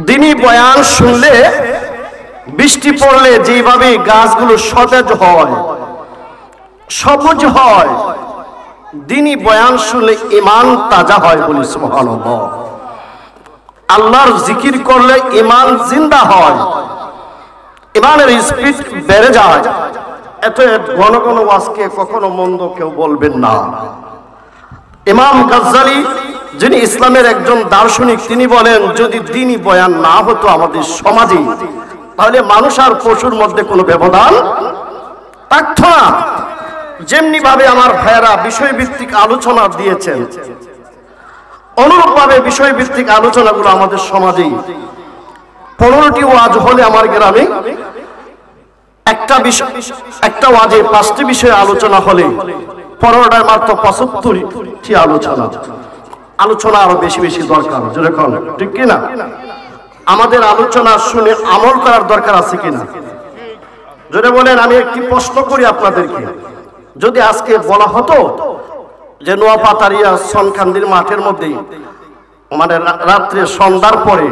দিনী বয়ান শুনলে, বৃষ্টি পড়লে যেভাবে গাছগুলো সতেজ হয়, সবুজ হয়, দিনী বয়ান শুনলে ঈমান তাজা হয়। বলি সুবহানাল্লাহ। আল্লাহর জিকির করলে ঈমান জিন্দা হয়, ঈমানের স্পিড বেড়ে যায়। এত ঘন ঘন ওয়াজকে কখনো মন্দ কেউ বলবেন না। ইমাম গাজ্জালি, যিনি ইসলামের একজন দার্শনিক, তিনি বলেন, যদি দ্বীনি বয়ান না হতো আমাদের সমাজে, তাহলে মানুষ আর পশুর মধ্যে কোনো ব্যবধান থাকতো না। যেমনি ভাবে আমার ভাইয়েরা বিষয়ভিত্তিক আলোচনা দিয়েছেন, অনুরূপ ভাবে বিষয়ভিত্তিক আলোচনাগুলো আমাদের সমাজেই 15টি ওয়াজ হলে আমার গ্রামে একটা ওয়াজে 5টি বিষয়ে আলোচনা হলে 15টায় মাত্র 75টি আলোচনা আরো বেশি বেশি দরকার। যেরকম ঠিক কিনা? আমাদের আলোচনা শুনে আমল করার দরকার আছে কিনা? যদি বলেন, আমি একটি প্রশ্ন করি আপনাদেরকে, যদি আজকে বলা হতো যে নোয়াপাতারিয়া সনকান্দির মাঠের মধ্যে মানে রাত্রে সন্ধ্যার পরে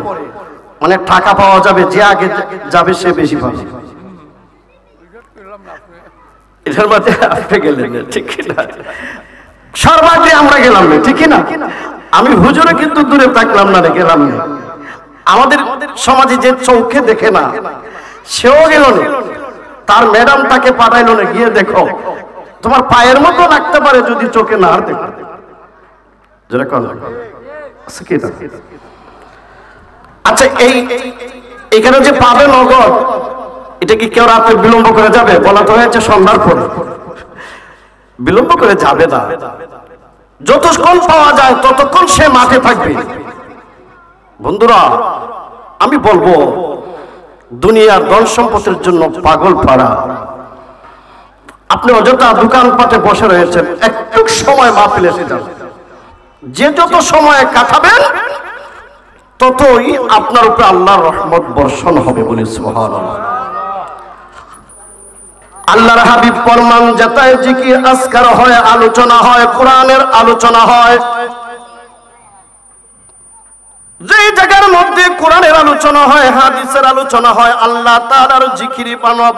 মানে টাকা পাওয়া যাবে, যে আগে যাবে সে বেশি পাবে, এটার মধ্যে আপনি গেলেন ঠিক কিনা? সর্বাগ্রে আমরা গেলাম না, ঠিক কিনা? আমি হুজুরে কিন্তু দূরে থাকলাম না, গেলাম না। আমাদের সমাজে যে চোখে দেখে না, সেও গেল না, তার ম্যাডাম তাকে পাঠাইলো না, গিয়ে দেখো তোমার পায়ের মতো লাগতে পারে যদি চোখে না দেখো। আচ্ছা, এইখানে যে পাবে নগদ, এটা কি কেউ রাতে বিলম্ব করে যাবে? বলা তো হয়েছে সন্ধ্যার পরে, বিলম্ব করে যাবে না। যতক্ষণ পাওয়া যায় ততক্ষণ সে মাঠে থাকবে। বন্ধুরা, আমি বলবো, দুনিয়ার ধন সম্পদের জন্য পাগল পাড়া। আপনি অযথা দোকানপাটে বসে রয়েছেন, একটু সময় মাহফিলে এসে যান। যে যত সময় কাটাবেন ততই আপনার উপরে আল্লাহর রহমত বর্ষণ হবে। বলি সুবহানাল্লাহ। আল্লাহর হাবিব ফরমান, যেটায় জিকির আজকার হয়, আলোচনা হয়, কোরআনের আলোচনা হয়, যে জায়গার মধ্যে কোরআনের আলোচনা হয়, হাদিসের আলোচনা হয়, আল্লাহ তাআলার জিকির বানব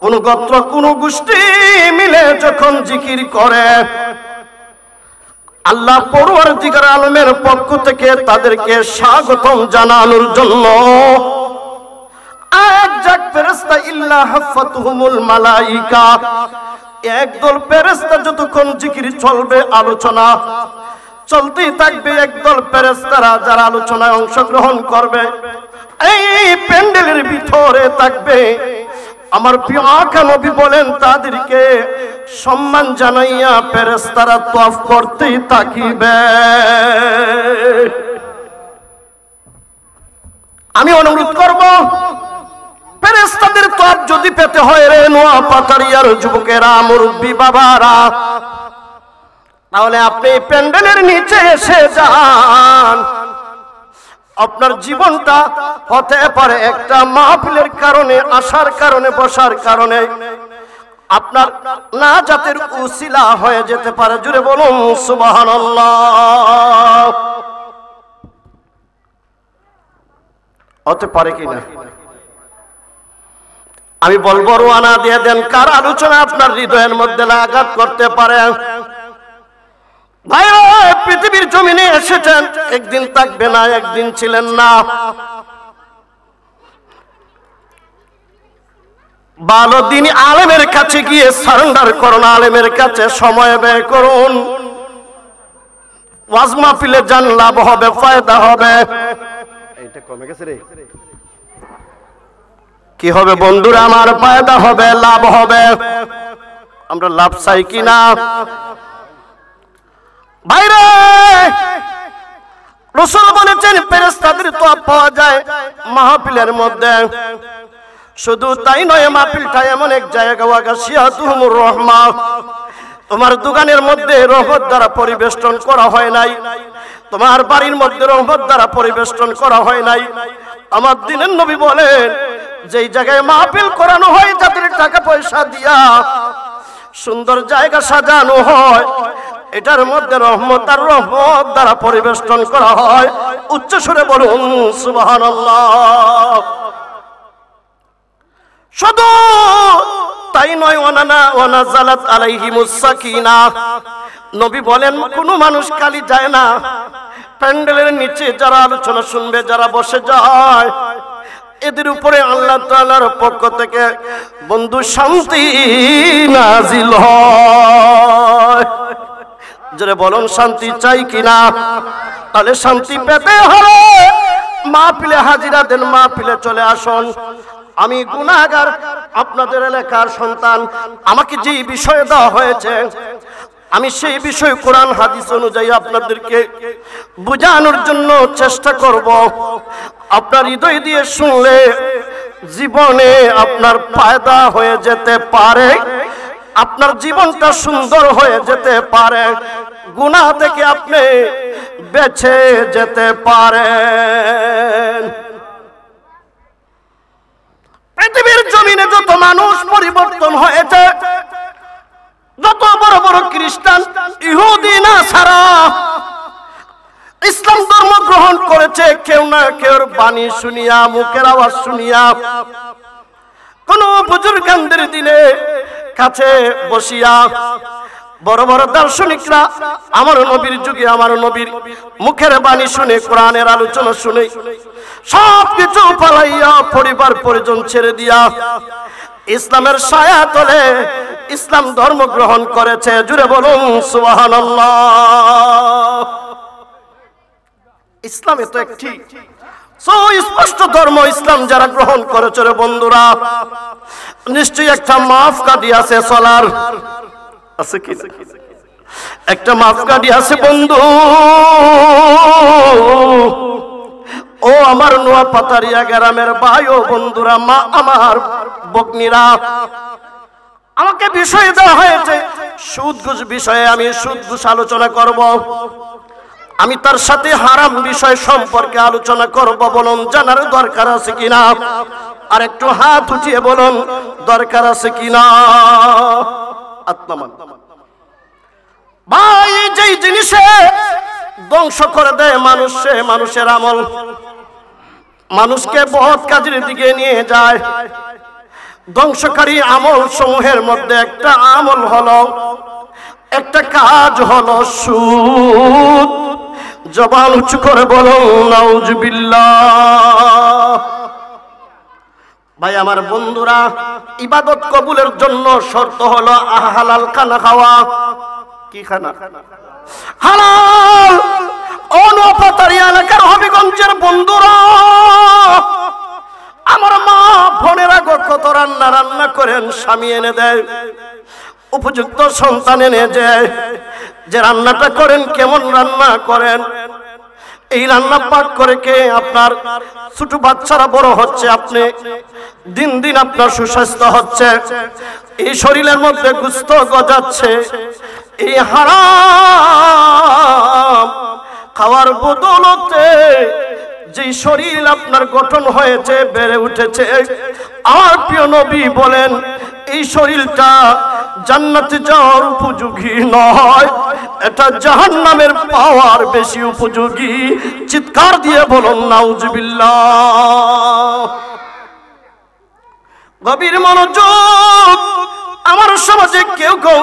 কোন গোত্র কোন গোষ্ঠী মিলে যখন জিকির করে, আল্লাহ পরওয়ারদিগার আলমের পক্ষ থেকে তাদেরকে স্বাগতম জানানোর জন্য একদল ফেরেশতা যতক্ষণ জিকির চলবে, আলোচনা চলতেই থাকবে, একদল ফেরেশতারা যারা আলোচনায় অংশগ্রহণ করবে এই প্যান্ডেলের ভিতরে থাকবে। আমার প্রিয় আকা নবী বলেন, তাদেরকে সম্মান জানাইয়া ফেরেশতারা তওয়াফ করতেই থাকিবে। আমি অনুরোধ করব, ফেরেশতাদের তওয়াফ যদি পেতে হয় রে নোয়াপাতারিয়ার যুবকেরা, মুরব্বী বাবারা, তাহলে আপনি প্যান্ডেলের নিচে এসে যান। আপনার জীবনটা হতে পারে একটা মাহফিলের কারণে, আসার কারণে, বসার কারণে আপনার নাজাতের উসিলা হয়ে যেতে পারে। জুড়ে বলুন সুবহানাল্লাহ। হতে পারে কিনা? আমি বলবো, রওনা দিয়ে দেন, কার আলোচনা আপনার হৃদয়ের মধ্যে আঘাত করতে পারে। ভাই, পৃথিবীর জমিনে এসেছেন, একদিন থাকবে না, একদিন ছিলেন না। ভালো দিন আলেমের কাছে গিয়ে সারেন্ডার করুন, আলেমের কাছে সময় ব্যয় করুন, ওয়াজ মাহফিলে যান, লাভ হবে, ফায়দা হবে। এইটা কমে গেছে রে। কি হবে বন্ধুরা আমার? ফায়দা হবে, লাভ হবে। আমরা লাভ চাই কিনা? ভাইরে, রাসূল বলেছেন ফেরেশতাদের তওয়াফ পাওয়া যায় মাহফিলের মধ্যে। শুধু তাই নয়, মাহফিলটা এমন এক জায়গা, ওয়াগাশিয়াতুহুমুর রাহমা, তোমার দোকানের মধ্যে রহমত দ্বারা পরিবেষ্টন করা হয় নাই, তোমার বাড়ির মধ্যে রহমত দ্বারা পরিবেষ্টন করা হয় নাই। আমার দিনের নবী বলেন, যেই জায়গায় মাহফিল করানো হয়, যাদের টাকা পয়সা দিয়া সুন্দর জায়গা সাজানো হয়, এটার মধ্যে রহমত আর রহমত দ্বারা পরিবেষ্টন করা হয়। উচ্চ সুরে বলুন সুবহানাল্লাহ। শুধু তাই নয়, ওয়ানাজালাত আলাইহিমুস সাকিনাহ, নবী বলেন কোন মানুষ খালি যায় না, প্যান্ডেলের নিচে যারা আলোচনা শুনবে, যারা বসে যায়, এদের উপরে আল্লাহ তাআলার পক্ষ থেকে বন্ধু শান্তি নাজিল হয়। যারা বলুন শান্তি চাই কিনা? তাহলে শান্তি পেতে হলে মাহফিলে হাজিরা দেন, মাহফিলে চলে আসুন। আমি গুনাহগার, আপনাদের এলাকার সন্তান, আমাকে যে বিষয় দেওয়া হয়েছে আমি সেই বিষয় কোরআন হাদিস অনুযায়ী আপনাদেরকে বোঝানোর জন্য চেষ্টা করব। আপনার হৃদয় দিয়ে শুনলে জীবনে আপনার ফায়দা হয়ে যেতে পারে, আপনার জীবনটা সুন্দর হয়ে যেতে পারে, গুনাহ থেকে আপনি বেঁচে যেতে পারেন। পৃথিবীর জমিনে যত মানুষ পরিবর্তন হয়েছে, যত বড় বড় খ্রিস্টান, ইহুদি, নাসারা ইসলাম ধর্ম গ্রহণ করেছে, কেউ না কেউ বাণী শুনিয়া, মুখের আওয়াজ শুনিয়া, কোন বুজুর্গানদের দিনে কাছে বসিয়া বড় বড় দার্শনিকরা আমার নবীর যুগে, আমার নবীর মুখের বাণী শুনে, কোরআনের আলোচনা শুনে সবকিছু পালাইয়া, পরিবার পরিজন ছেড়ে দিয়া ইসলামের ছায়া তলে ইসলাম ধর্ম গ্রহণ করেছে। জুড়ে বলুন সুবহানাল্লাহ। ইসলামে তো একটি সুস্পষ্ট ধর্ম, ইসলাম যারা গ্রহণ করেছে রে বন্ধুরা, নিশ্চয়ই একটা মাপকাঠি আছে চলার, আছে কি? একটা মাপকাঠি আছে বন্ধু। ও আমার নোয়াপাতারিয়া গ্রামের ভাই ও বন্ধুরা, মা আমার বকনিরা, আমাকে বিষয় দেওয়া হয়েছে সুদ ঘুষ বিষয়ে। আমি সুদ ঘুষ আলোচনা করব, আমি তার সাথে হারাম বিষয় সম্পর্কে আলোচনা করব। বলুন জানার দরকার আছে কিনা? আর একটু হাত উঠিয়ে বলুন দরকার আছে কিনা? আত্মমান ভাই, যেই জিনিসে ধ্বংস করে দেয় মানুষের আমল, মানুষকে বদ কাজের দিকে নিয়ে যায়, ধ্বংসকারী আমল সমূহের মধ্যে একটা আমল হলো, একটা কাজ হলো সুদ। জবান উঁচু করে বলুন নাউজুবিল্লাহ। ভাই আমার বন্ধুরা, ইবাদত কবুলের জন্য শর্ত হলো হালাল খানা খাওয়া। কি খানা? হালাল। অনুপাতারিয়া এলাকার হবিগঞ্জের বন্ধুরা, আমার মা বোনেরা কত রান্না করেন, স্বামী এনে দেয়, উপযুক্ত সন্তান এনে দেয়, যে রান্নাটা করেন কেমন রান্না করেন, এই রান্না পাক করে কে আপনার ছোট বাচ্চারা বড় হচ্ছে, আপনি দিন দিন আপনার সুস্বাস্থ্য হচ্ছে, এই শরীরের মধ্যে গোশত গজাচ্ছে। এই হারাম খাওয়ার বদৌলতে যে শরীর আপনার গঠন হয়েছে, বেড়ে উঠেছে, আমার প্রিয় নবী বলেন এই শরীরটা জান্নাতে যাওয়ার উপযোগী নয়, এটা জাহান্নামের পাওয়ার বেশি উপযোগী। চিৎকার দিয়ে বলুন নাউজুবিল্লাহ। গভীর মনোযোগ। আমার সমাজে কেউ কেউ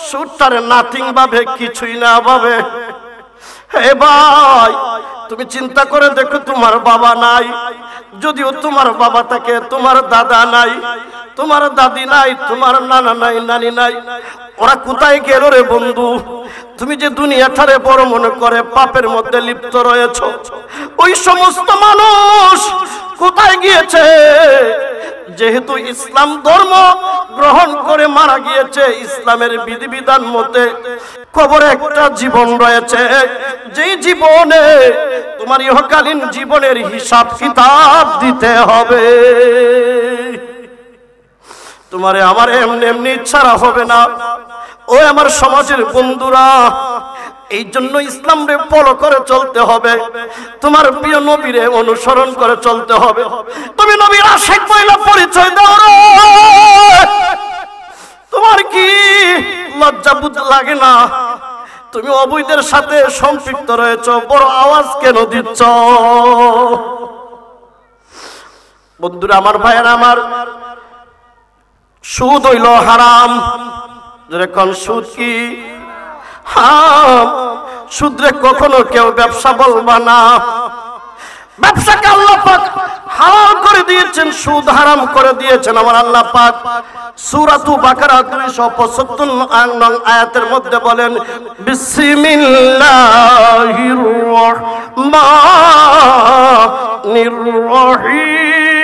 সুরটারে নাথিং ভাবে, কিছুই না ভাবে। হে ভাই, তুমি চিন্তা করে দেখো, তোমার বাবা নাই, যদিও তোমার বাবা থাকে, তোমার দাদা নাই, তোমার দাদি নাই, তোমার নানা নাই, নানি নাই, ওরা কোথায় গেল রে বন্ধু? তুমি যে দুনিয়াটারে বড় মনে করে পাপের মধ্যে লিপ্ত রয়েছ, ওই সমস্ত মানুষ কোথায় গিয়েছে? যেহেতু ইসলাম ধর্ম গ্রহণ করে মারা গিয়েছে, ইসলামের বিধিবিধান মতে কবরে একটা জীবন রয়েছে, যেই জীবনে তোমার ইহকালীন জীবনের হিসাব কিতাব দিতে হবে। তোমারে আমার এমনি এমনি ছাড়া হবে না। ও আমার সমাজের বন্ধুরা, এই জন্য ইসলামরে ফলো করে চলতে হবে, তোমার প্রিয় নবীরে অনুসরণ করে চলতে হবে। তুমি নবীর আশিক মহিলা পরিচয় দাও, তোমার কি লজ্জা বুঝ লাগে না? তুমি অবৈধের সাথে সম্পৃক্ত রয়েছ, বড় আওয়াজ কেন দিচ্ছ? বন্ধুরা আমার, ভাইয়েরা আমার, সুদ হইল হারাম। যেরকম সুদ কি হারাম, সুদরে কখনো কেউ ব্যবসা বলবা না। ব্যবসাকে আল্লাহ পাক হালাল করে দিয়েছেন, সুদ হারাম করে দিয়েছেন আমার আল্লাহ পাক। সূরাতু বাকারা 275 নং আয়াতের মধ্যে বলেন, বিসমিল্লাহির রহমানির রহিম,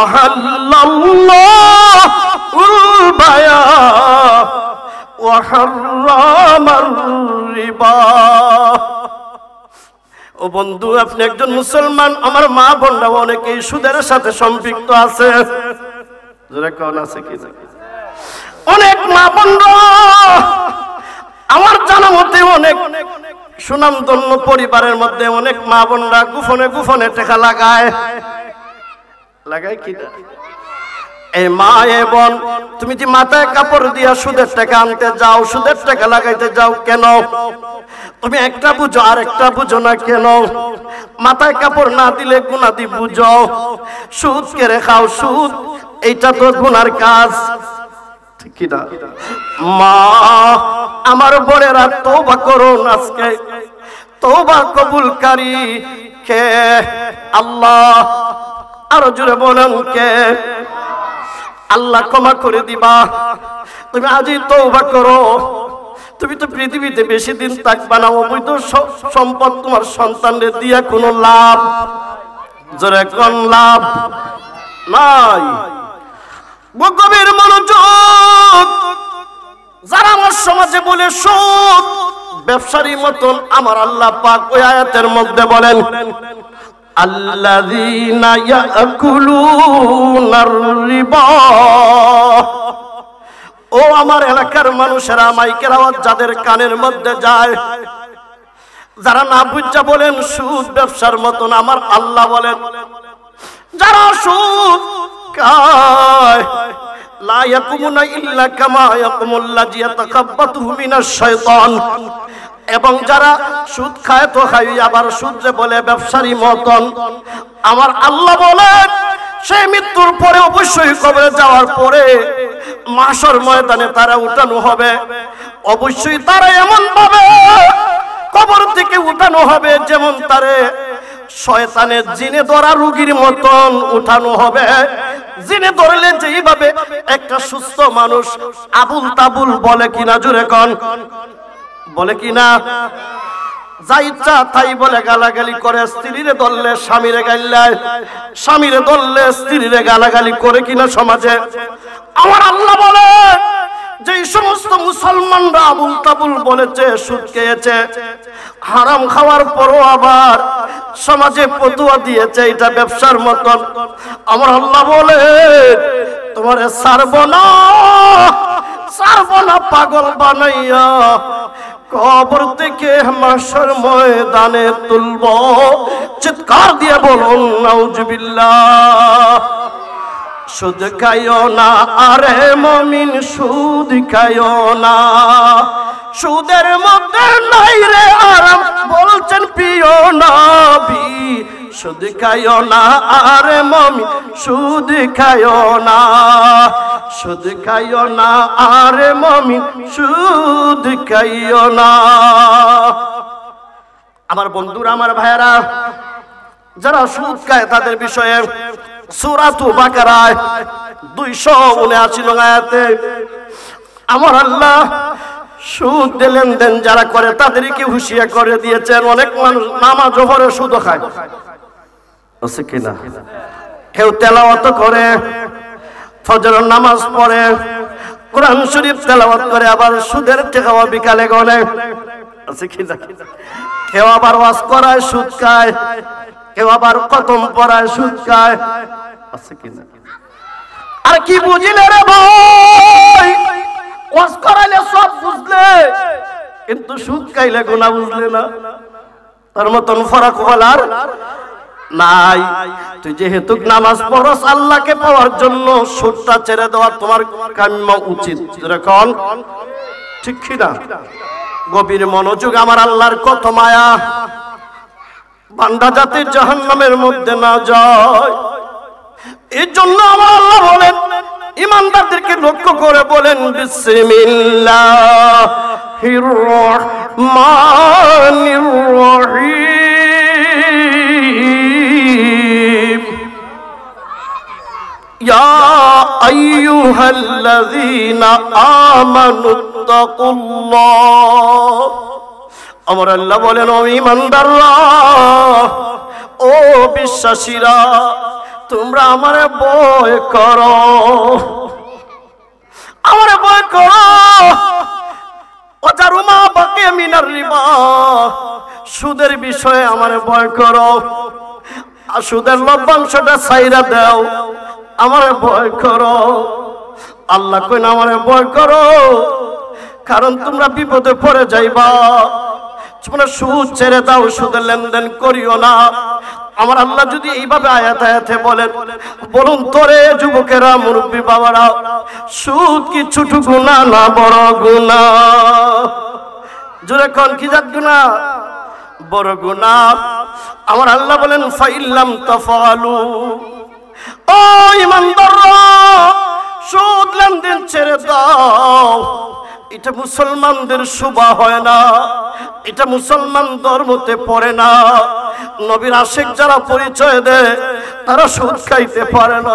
আহাল্লাল্লাহুল বায়া ওয়া হারামার রিবা। ও বন্ধু, আপনি একজন মুসলমান, আমার মা বোনরা অনেকেই সুদের সাথে সম্পৃক্ত আছে। অনেক মা বোনরা আমার জানা মতে, অনেক সুনামধন্য পরিবারের মধ্যে অনেক মা বোনরা গোপনে গোপনে টাকা লাগায় কি না? এই মা এ বোন, তুমি যে মাথায় কাপড় দিয়া সুদের টাকা আনতে যাও, সুদের টাকা লাগাইতে যাও, কেন? তুমি একটা বুঝো আর একটা বুঝো না কেন? মাথায় কাপড় না দিলে গুনাহ দি বুঝো, সুদ কেড়ে খাও, সুদ এইটা তো গুনার কাজ, ঠিক কি না? মা আমার বোনেরা, তওবা করুন। আজকে তওবা কবুলকারী কে? আল্লাহ। আরো জোরে বলেন কে? আল্লাহ ক্ষমা করে দিবা। তুমি আজই তওবা করো। তুমি তো পৃথিবীতে বেশি দিন থাকবা না। অবৈধ সম্পদ তোমার সন্তানদের দিয়া কোনো লাভ, জোরে কোন লাভ নাই। গভীর মনোযোগ। যারা আমার সমাজে বলে সুদ ব্যবসারী মতন, আমার আল্লাহ পাক ওই আয়াতের মধ্যে বলেন, আল্লাযীনা ইয়াকুলুনার রিবা। ও আমার এলাকার মানুষেরা, মাইকের আওয়াজ যাদের কানের মধ্যে যায়, যারা না বুঝা বলেন সুদ ব্যবসার মতন, আমার আল্লাহ বলেন, যারা সুদ খায়, লা ইয়াকুমুনা ইল্লা কামা ইয়াকুমুল্লাযী ইয়াতাকাব্বাতুহু মিনাশ শাইতান। এবং যারা সুদ খায় তো খায়, আবার সুদরে বলে ব্যবসারী মতন, আমার আল্লাহ বলেন, সে মৃত্যুর পরে অবশ্যই কবরে যাওয়ার পরে মাশর ময়দানে তারা উঠানো হবে। অবশ্যই তারা এমন ভাবে কবর থেকে উঠানো হবে যেমন তারে শয়তানের জিনে ধরা রোগীর মতন উঠানো হবে। জিনে ধরলে যেইভাবে একটা সুস্থ মানুষ আবুল তাবুল বলে কিনা, জোরে কোন বলে কিনা, যা ইচ্ছা তাই বলে গালাগালি করে, স্ত্রীরে ধরলে স্বামীরে গাইলায়, স্বামীরে ধরলে স্ত্রীরে গালাগালি করে কিনা সমাজে। আমার আল্লাহ বলে, যে সমস্ত মুসলমানরা আবুল তাবুল বলেছে, সুদ খেয়েছে, হারাম খাওয়ার পরও আবার সমাজে ফতোয়া দিয়েছে এটা ব্যবসার মতন, আমার আল্লাহ বলে, তোমারে ছাড়বো না, ছাড়বো না, পাগল বানাইয়া কবর থেকে মাশর ময়দানে তুলব। চিৎকার দিয়ে বলুন নাউজুবিল্লাহ। সুদ খাইও না আরে মুমিন, সুদ খাইও না, সুদের মধ্যে নাই রে আরাম, বলছেন প্রিয় নবী। সুদ খাইও না আরে মুমিন, সুদ খাইও না, সুদ খাইও না আরে মুমিন, সুদ খাইও না। আমার বন্ধুরা, আমার ভাইয়েরা, যারা সুদ খায় তাদের বিষয়ে সূরাতু বাকারা 279 নং আয়াতে আমার আল্লাহ সুদ লেনদেন যারা করে তাদেরকে হুঁশিয়ার করে দিয়েছেন। অনেক মানুষ নামাজ পড়ে সুদ খায়, আছে কিনা? কেউ তেলাওয়াত করে, ফজরের নামাজ পড়ে, কোরআন শরীফ তেলাওয়াত করে, আবার সুদের টাকাও বিকালে গনে, আছে কিনা? কেউ আবার ওয়াজ করায় সুদ খায়, কেউ আবার খতম পড়ায় সুদ খায়, আছে কিনা? আর কি বুঝিলে রে ভাই? ওয়াজ করাইলে সব বুঝলে, কিন্তু সুদ খাইলে গুনাহ বুঝলে না। তার মতন ফরাক বলার নাই। তুই যেহেতু নামাজ পড়স আল্লাহকে পাওয়ার জন্য, সুদটা ছেড়ে দেওয়া তোমার কাম্য উচিত। যেরকম ঠিক কিনা? গভীর মনোযোগ। আমার আল্লাহর কত মায়া, বান্দা যাতে জাহান্নামের মধ্যে না যায়। এই জন্য আমার আল্লাহ বলেন, ইমানদারদেরকে লক্ষ্য করে বলেন, বিসমিল্লাহির রহমানির রহিম, ইয়া আইয়ুহাল্লাযীনা আমানুত্তাকুল্লাহ। আমার আল্লাহ বলেন, ও ইমানদাররা, ও বিশ্বাসীরা, তোমরা আমারে ভয় করো, আমারে ভয় করো। ওয়াজারুমা বাকিয়া মিনার রিবা, সুদের বিষয়ে আমারে ভয় করো, আর সুদের লভ্যাংশটা ছাইরা দাও, আমারে ভয় করো। আল্লাহ কইন আমারে ভয় করো, কারণ তোমরা বিপদে পড়ে যাইবা। তোমরা সুদ ছেড়ে দাও, সুদের লেনদেন করিও না। আমার আল্লাহ যদি এইভাবে আয়াতে আয়াতে বলেন, বলুন তোরে যুবকেরা, মুরব্বী বাবারা, সুদ কি ছোট গুনাহ না বড় গুনাহ? জোরে কোন কি জাত গুনাহ? বড় গুনাহ। আমার আল্লাহ বলেন, ফাইল্লাম তাফআলু, ও ইমানদাররা, সুদ লেনদেন ছেড়ে দাও। এটা মুসলমানদের শোভা হয় না, এটা মুসলমান ধর্মতে পড়ে না। নবীর আশিক যারা পরিচয় দেয় তারা সুদ খাইতে পারে না,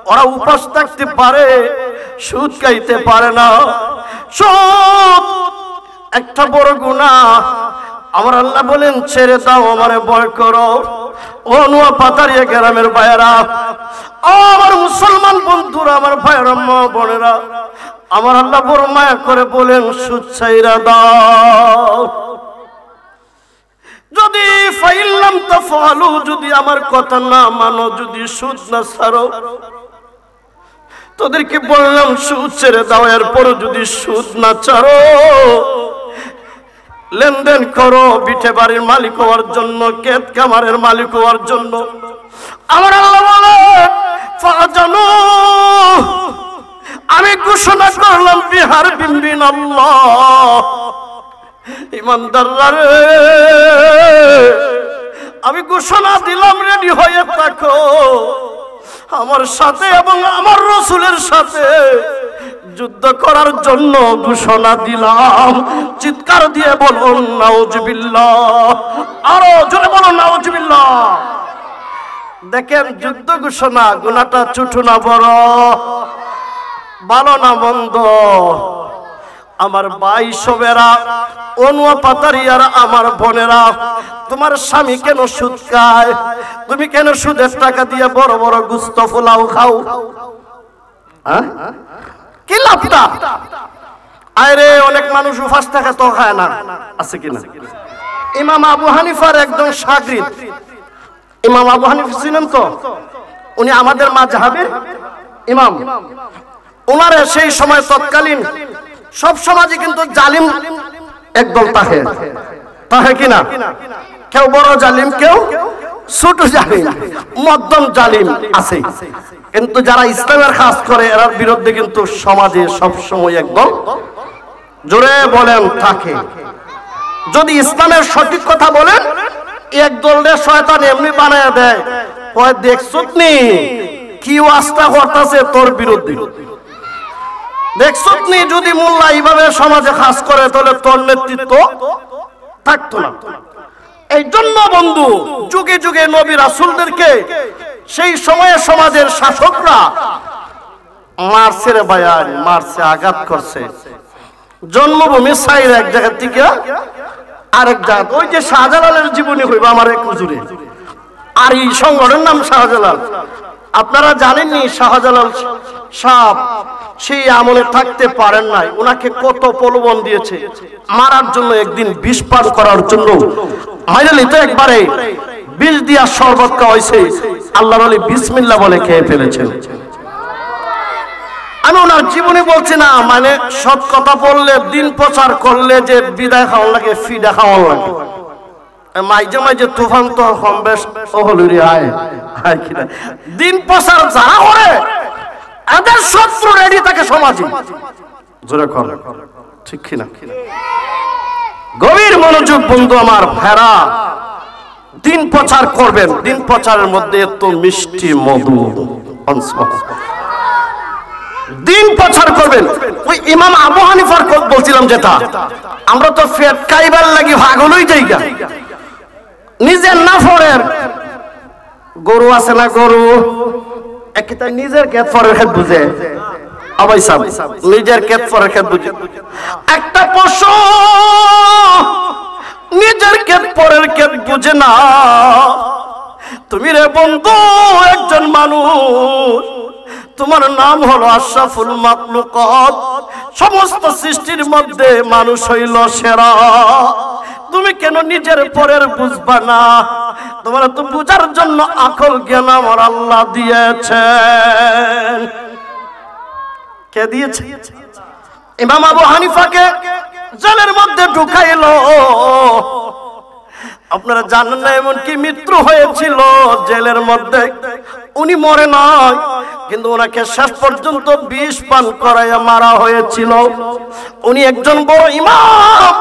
ওরা উপাস থাকতে পারে, সুদ খাইতে পারে না। সুদ একটা বড় গুনাহ। আমার আল্লাহ বলেন, ছেড়ে দাও, আমারে ভয় করো। ও নোয়া পাতারিয়া গ্রামের ভাইয়েরা, আমার মুসলমান বন্ধুরা, আমার ভাইয়েরা, মা বোনেরা, আমার আল্লাহ বড় মায়া করে বলেন, সুদ ছাইরা দাও। যদি ফাইল্লাম তাফআলু, যদি আমার কথা না মানো, যদি সুদ না ছাড়ো, তোদেরকে বললাম সুদ ছেড়ে দাও, এরপর যদি সুদ না ছাড়ো, লেনদেন করো বিঠে বাড়ির মালিক হওয়ার জন্য, ক্ষেত খামারের মালিক হওয়ার জন্য। আমার আল্লাহ বলে, ফাজানু, আমি ঘোষণা করলাম, বিহার বিন আল্লাহ, ইমানদাররা রে, আমি ঘোষণা দিলাম, রেডি হয়ে থাকো আমার সাথে এবং আমার রাসূলের সাথে যুদ্ধ করার জন্য ঘোষণা দিলাম। চিৎকার দিয়ে বলুন নাউজুবিল্লাহ, আরো জোরে বলুন নাউজুবিল্লাহ। দেখেন, যুদ্ধ ঘোষণা, গুনাহটা ছোট না বড়, ভালো না মন্দ? আমার ভাই সবেরা, অনুয়া পাতারিয়ারা, আমার বোনেরা, তোমার স্বামী কেন সুদ খায়? তুমি কেন সুদের টাকা দিয়ে বড় বড় গুস্ত পোলাও খাও? কি লাভটা? আরে অনেক মানুষ উপাস থাকে তো খায় না, আছে কিনা? ইমাম আবু হানিফার একজন শাগরিদ, ইমাম আবু হানিফা ছিলেন তো, উনি আমাদের মাযহাবের ইমাম। ওনারে সেই সময় তৎকালীন সব সমাজে কিন্তু জালিম একদল থাকে, থাকে কিনা? কেউ বড় জালিম, কেউ ছোট জালিম, মধ্যম জালিম আছে। কিন্তু যারা ইসলামের কাজ করে এর বিরুদ্ধে কিন্তু সমাজে সব সময় একদম জোরে বলেন থাকে। যদি ইসলামের সঠিক কথা বলেন, একদলরে শয়তান এমনি বানায় দেয়, কয় দেখছস নি কি ওয়াস্তা করতেছে তোর বিরুদ্ধে, দেখছস নি যদি মোল্লা এইভাবে সমাজে কাজ করে তাহলে তোর নেতৃত্ব থাকতো না। এই জন্য বন্ধু, যুগে যুগে নবী রাসূলদেরকে সেই সময়ে সমাজের শাসকরা মারছে রে ভাইয়ান, মারছে, আঘাত করছে। জন্মভূমি সাইর এক জায়গা থেকে আরেক জায়গা, ওই যে শাহজালালের জীবনী হইব আমার এক হুজুরে, আর এই সংগঠনের নাম শাহজালাল। আপনারা জানেননি শাহজালাল সাহেব সেই আমলে থাকতে পারেন নাই, ওনাকে কত প্রলোভন দিয়েছে মারার জন্য, একদিন বিষ পান করার জন্য মাইরালি তো একবারে বিষ দিয়া শরবত খাওয়াইছে, আল্লাহর ওলি বিসমিল্লাহ বলে খেয়ে ফেলেছেন। আমি ওনার জীবনে বলছি না, মানে সৎ কথা বললে, দিন প্রচার করলে যে বিদায় খাওয়ার লাগে, ফিডা খাওয়ার লাগে, মাঝে মাঝে তুফান তো কম বেশ হলুরি আয় কিনা দিন প্রচার যারা করে এদের শত্রু রেডি থাকে সমাজে। জোরে কর ঠিক কিনা? গভীর মনোযোগ বন্ধু আমার ভাইরা, দিন প্রচার করবেন, দিন প্রচারের মধ্যে এত মিষ্টি মধু, দিন প্রচার করবেন। ওই ইমাম আবু হানিফার বলছিলাম যেটা, আমরা তো ফেট খাইবার লাগি ভাগলই জায়গা, নিজের না ফরের গরু আছে না, গরু একটা নিজের ক্ষেত ফরের ক্ষেত বুঝে, আবাই সাহেব নিজের ক্ষেত ফরের ক্ষেত বুঝে। একটা পশু নিজের ক্ষেত পরের ক্ষেত বুঝে না। তুমি রে বন্ধু একজন মানুষ, তোমার নাম হলো আশরাফুল মাখলুকাত, সমস্ত সৃষ্টির মধ্যে মানুষ হইল সেরা। তুমি কেন নিজের পরের বুঝবা না? তোমার তো বুঝার জন্য আকল জ্ঞান আমার আল্লাহ দিয়েছেন। কে দিয়েছে? ইমাম আবু হানিফাকে জেলের মধ্যে ঢুকাইলো। আপনারা জানেন না এমনকি মৃত্যু হয়েছিল জেলের মধ্যে, উনি মরে নাই, কিন্তু ওনাকে শেষ পর্যন্ত বিষ পান করাইয়া মারা হয়েছিল। উনি একজন বড় ইমাম,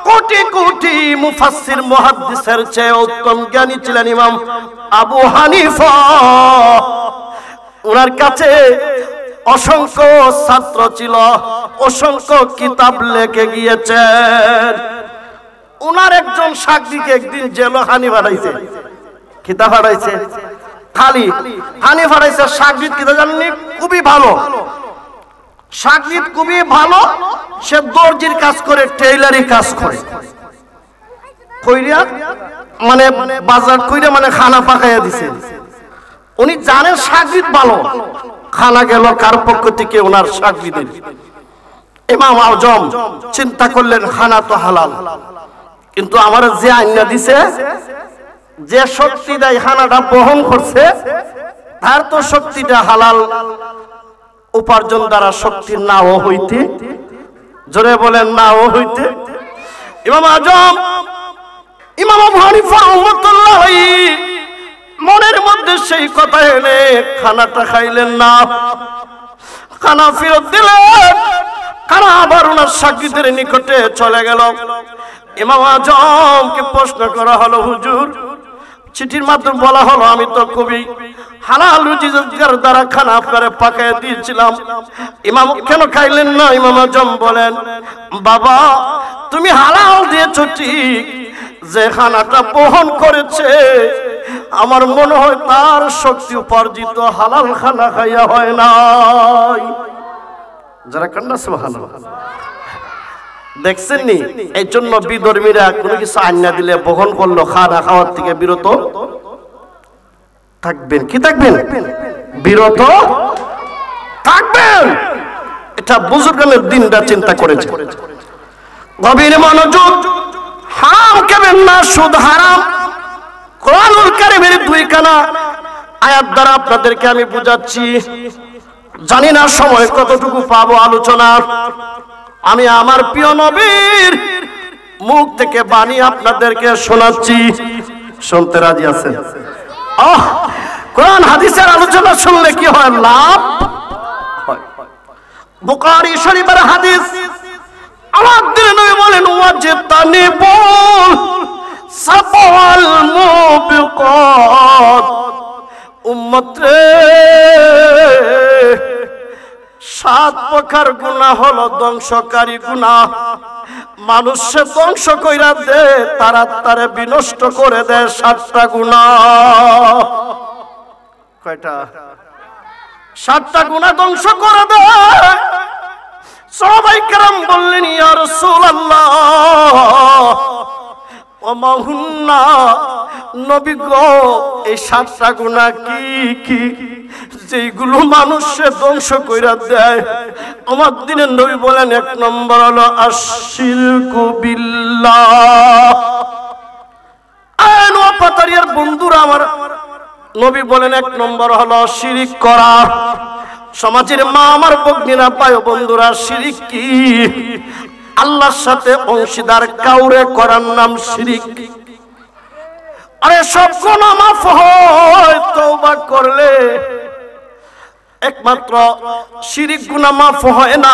কোটি কোটি মুফাসসির মুহাদ্দিসের চেয়ে উত্তম জ্ঞানী ছিলেন ইমাম আবু হানিফা। ওনার কাছে অসংখ্য ছাত্র ছিল, অসংখ্য কিতাব লিখে গিয়েছেন। উনার একজন সাগরিকে একদিন জেলখানি বানাইছে, কিতাব বানাইছে, খালি হানি বানাইছে। সাগরিদ কিতাব জানেননি, খুবই ভালো সাগরিদ, খুবই ভালো। সে দর্জির কাজ করে, টেইলারি কাজ করে, কইরা মানে বাজার কইরা মানে খানা পাকাইয়া দিছে। উনি জানেন সাগরিদ ভালো, খানা গেল কার পক্ষ থেকে? ওনার সাগরিদের। ইমাম আজম চিন্তা করলেন খানা তো হালাল, কিন্তু আমার যে আইনা দিছে, যে শক্তি দেয় খানাটা বহন করছে, তার তো শক্তিটা হালাল উপার্জন দ্বারা শক্তি নাও হইতে, জোরে বলেন নাও হইতে। ইমাম আজম ইমাম আবু হানিফা রাহমাতুল্লাহ মনের মধ্যে সেই কথা এনে খানাটা খাইলেন না, খানা ফেরত দিলেন। খানা আবার ওনার সাগরিদের নিকটে চলে গেল। ইমাম আজমকে প্রশ্ন করা হলো, হুজুর চিঠির মাধ্যমে বলা হলো আমি তো খুবই হালাল রুজি রোজগার দ্বারা খানা আপনারে পাকায় দিয়েছিলাম, ইমাম কেন খাইলেন না? ইমাম আজম বলেন, বাবা তুমি হালাল দিয়েছো ঠিক, যে খানাটা বহন করেছে আমার মনে হয় তার শক্তি উপার্জিত হালাল খানা খাইয়া হয় নাই। যারা কান্না সুবহানাল্লাহ। দেখছেন নি? এই জন্য বিধর্মীরা কোনো কিছু আইনা দিলে বহন করলো খানা খাওয়ার থেকে বিরত থাকবেন। কি থাকবেন? বিরত থাকবেন। এটা বুজুর্গের দিনটা চিন্তা করেছে। গভীর মনোযোগ। হারাম খাবেন না, সুদ হারাম। কোরআনুল কারীমের দুইখানা আয়াত দ্বারা আপনাদেরকে আমি বুঝাচ্ছি। জানি না সময় কতটুকু পাবো আলোচনার। আমি আমার প্রিয় নবীর মুখ থেকে বাণী আপনাদেরকে শোনাচ্ছি, শুনতে রাজি আছেন? কোরআন হাদিসের আলোচনা শুনলে কি হয়? লাভ হয়। বুখারী শরীফের হাদিস, আমাদের নবী বলেন, ওয়াজতানিবুল সাফওয়াল মুবিকাত। উম্মত রে, 7 প্রকার গুনাহ হলো ধ্বংসকারী গুনাহ। মানুষে ধ্বংস কইরা দে, তারে বিনষ্ট করে দেয় 7টা গুনাহ। কয়টা? 7টা গুনাহ ধ্বংস করে দেয়। সাহাবায়ে কেরাম বললেন, ইয়া রাসূলুল্লাহ ওমা হুন্না, নবী গো এই 7টা গুনাহ কি কি যেগুলো মানুষে ধ্বংস কইরা দেয়? আমার দিনের নবী বলেন, 1 নম্বর হলো আশিরকু বিল্লাহ। আইনো পাতারিয়ার বন্ধুরা আমার, নবী বলেন 1 নম্বর হলো শিরিক করা। সমাজের মা আমার ভগ্নীরা পায় বন্ধুরা, শিরিক কি? আল্লাহর সাথে অংশীদার কাউরে করার নাম শিরিক। আরে সব গুনাহ মাফ হয় তওবা করলে, একমাত্র শিরিক গুনাহ মাফ হয় না।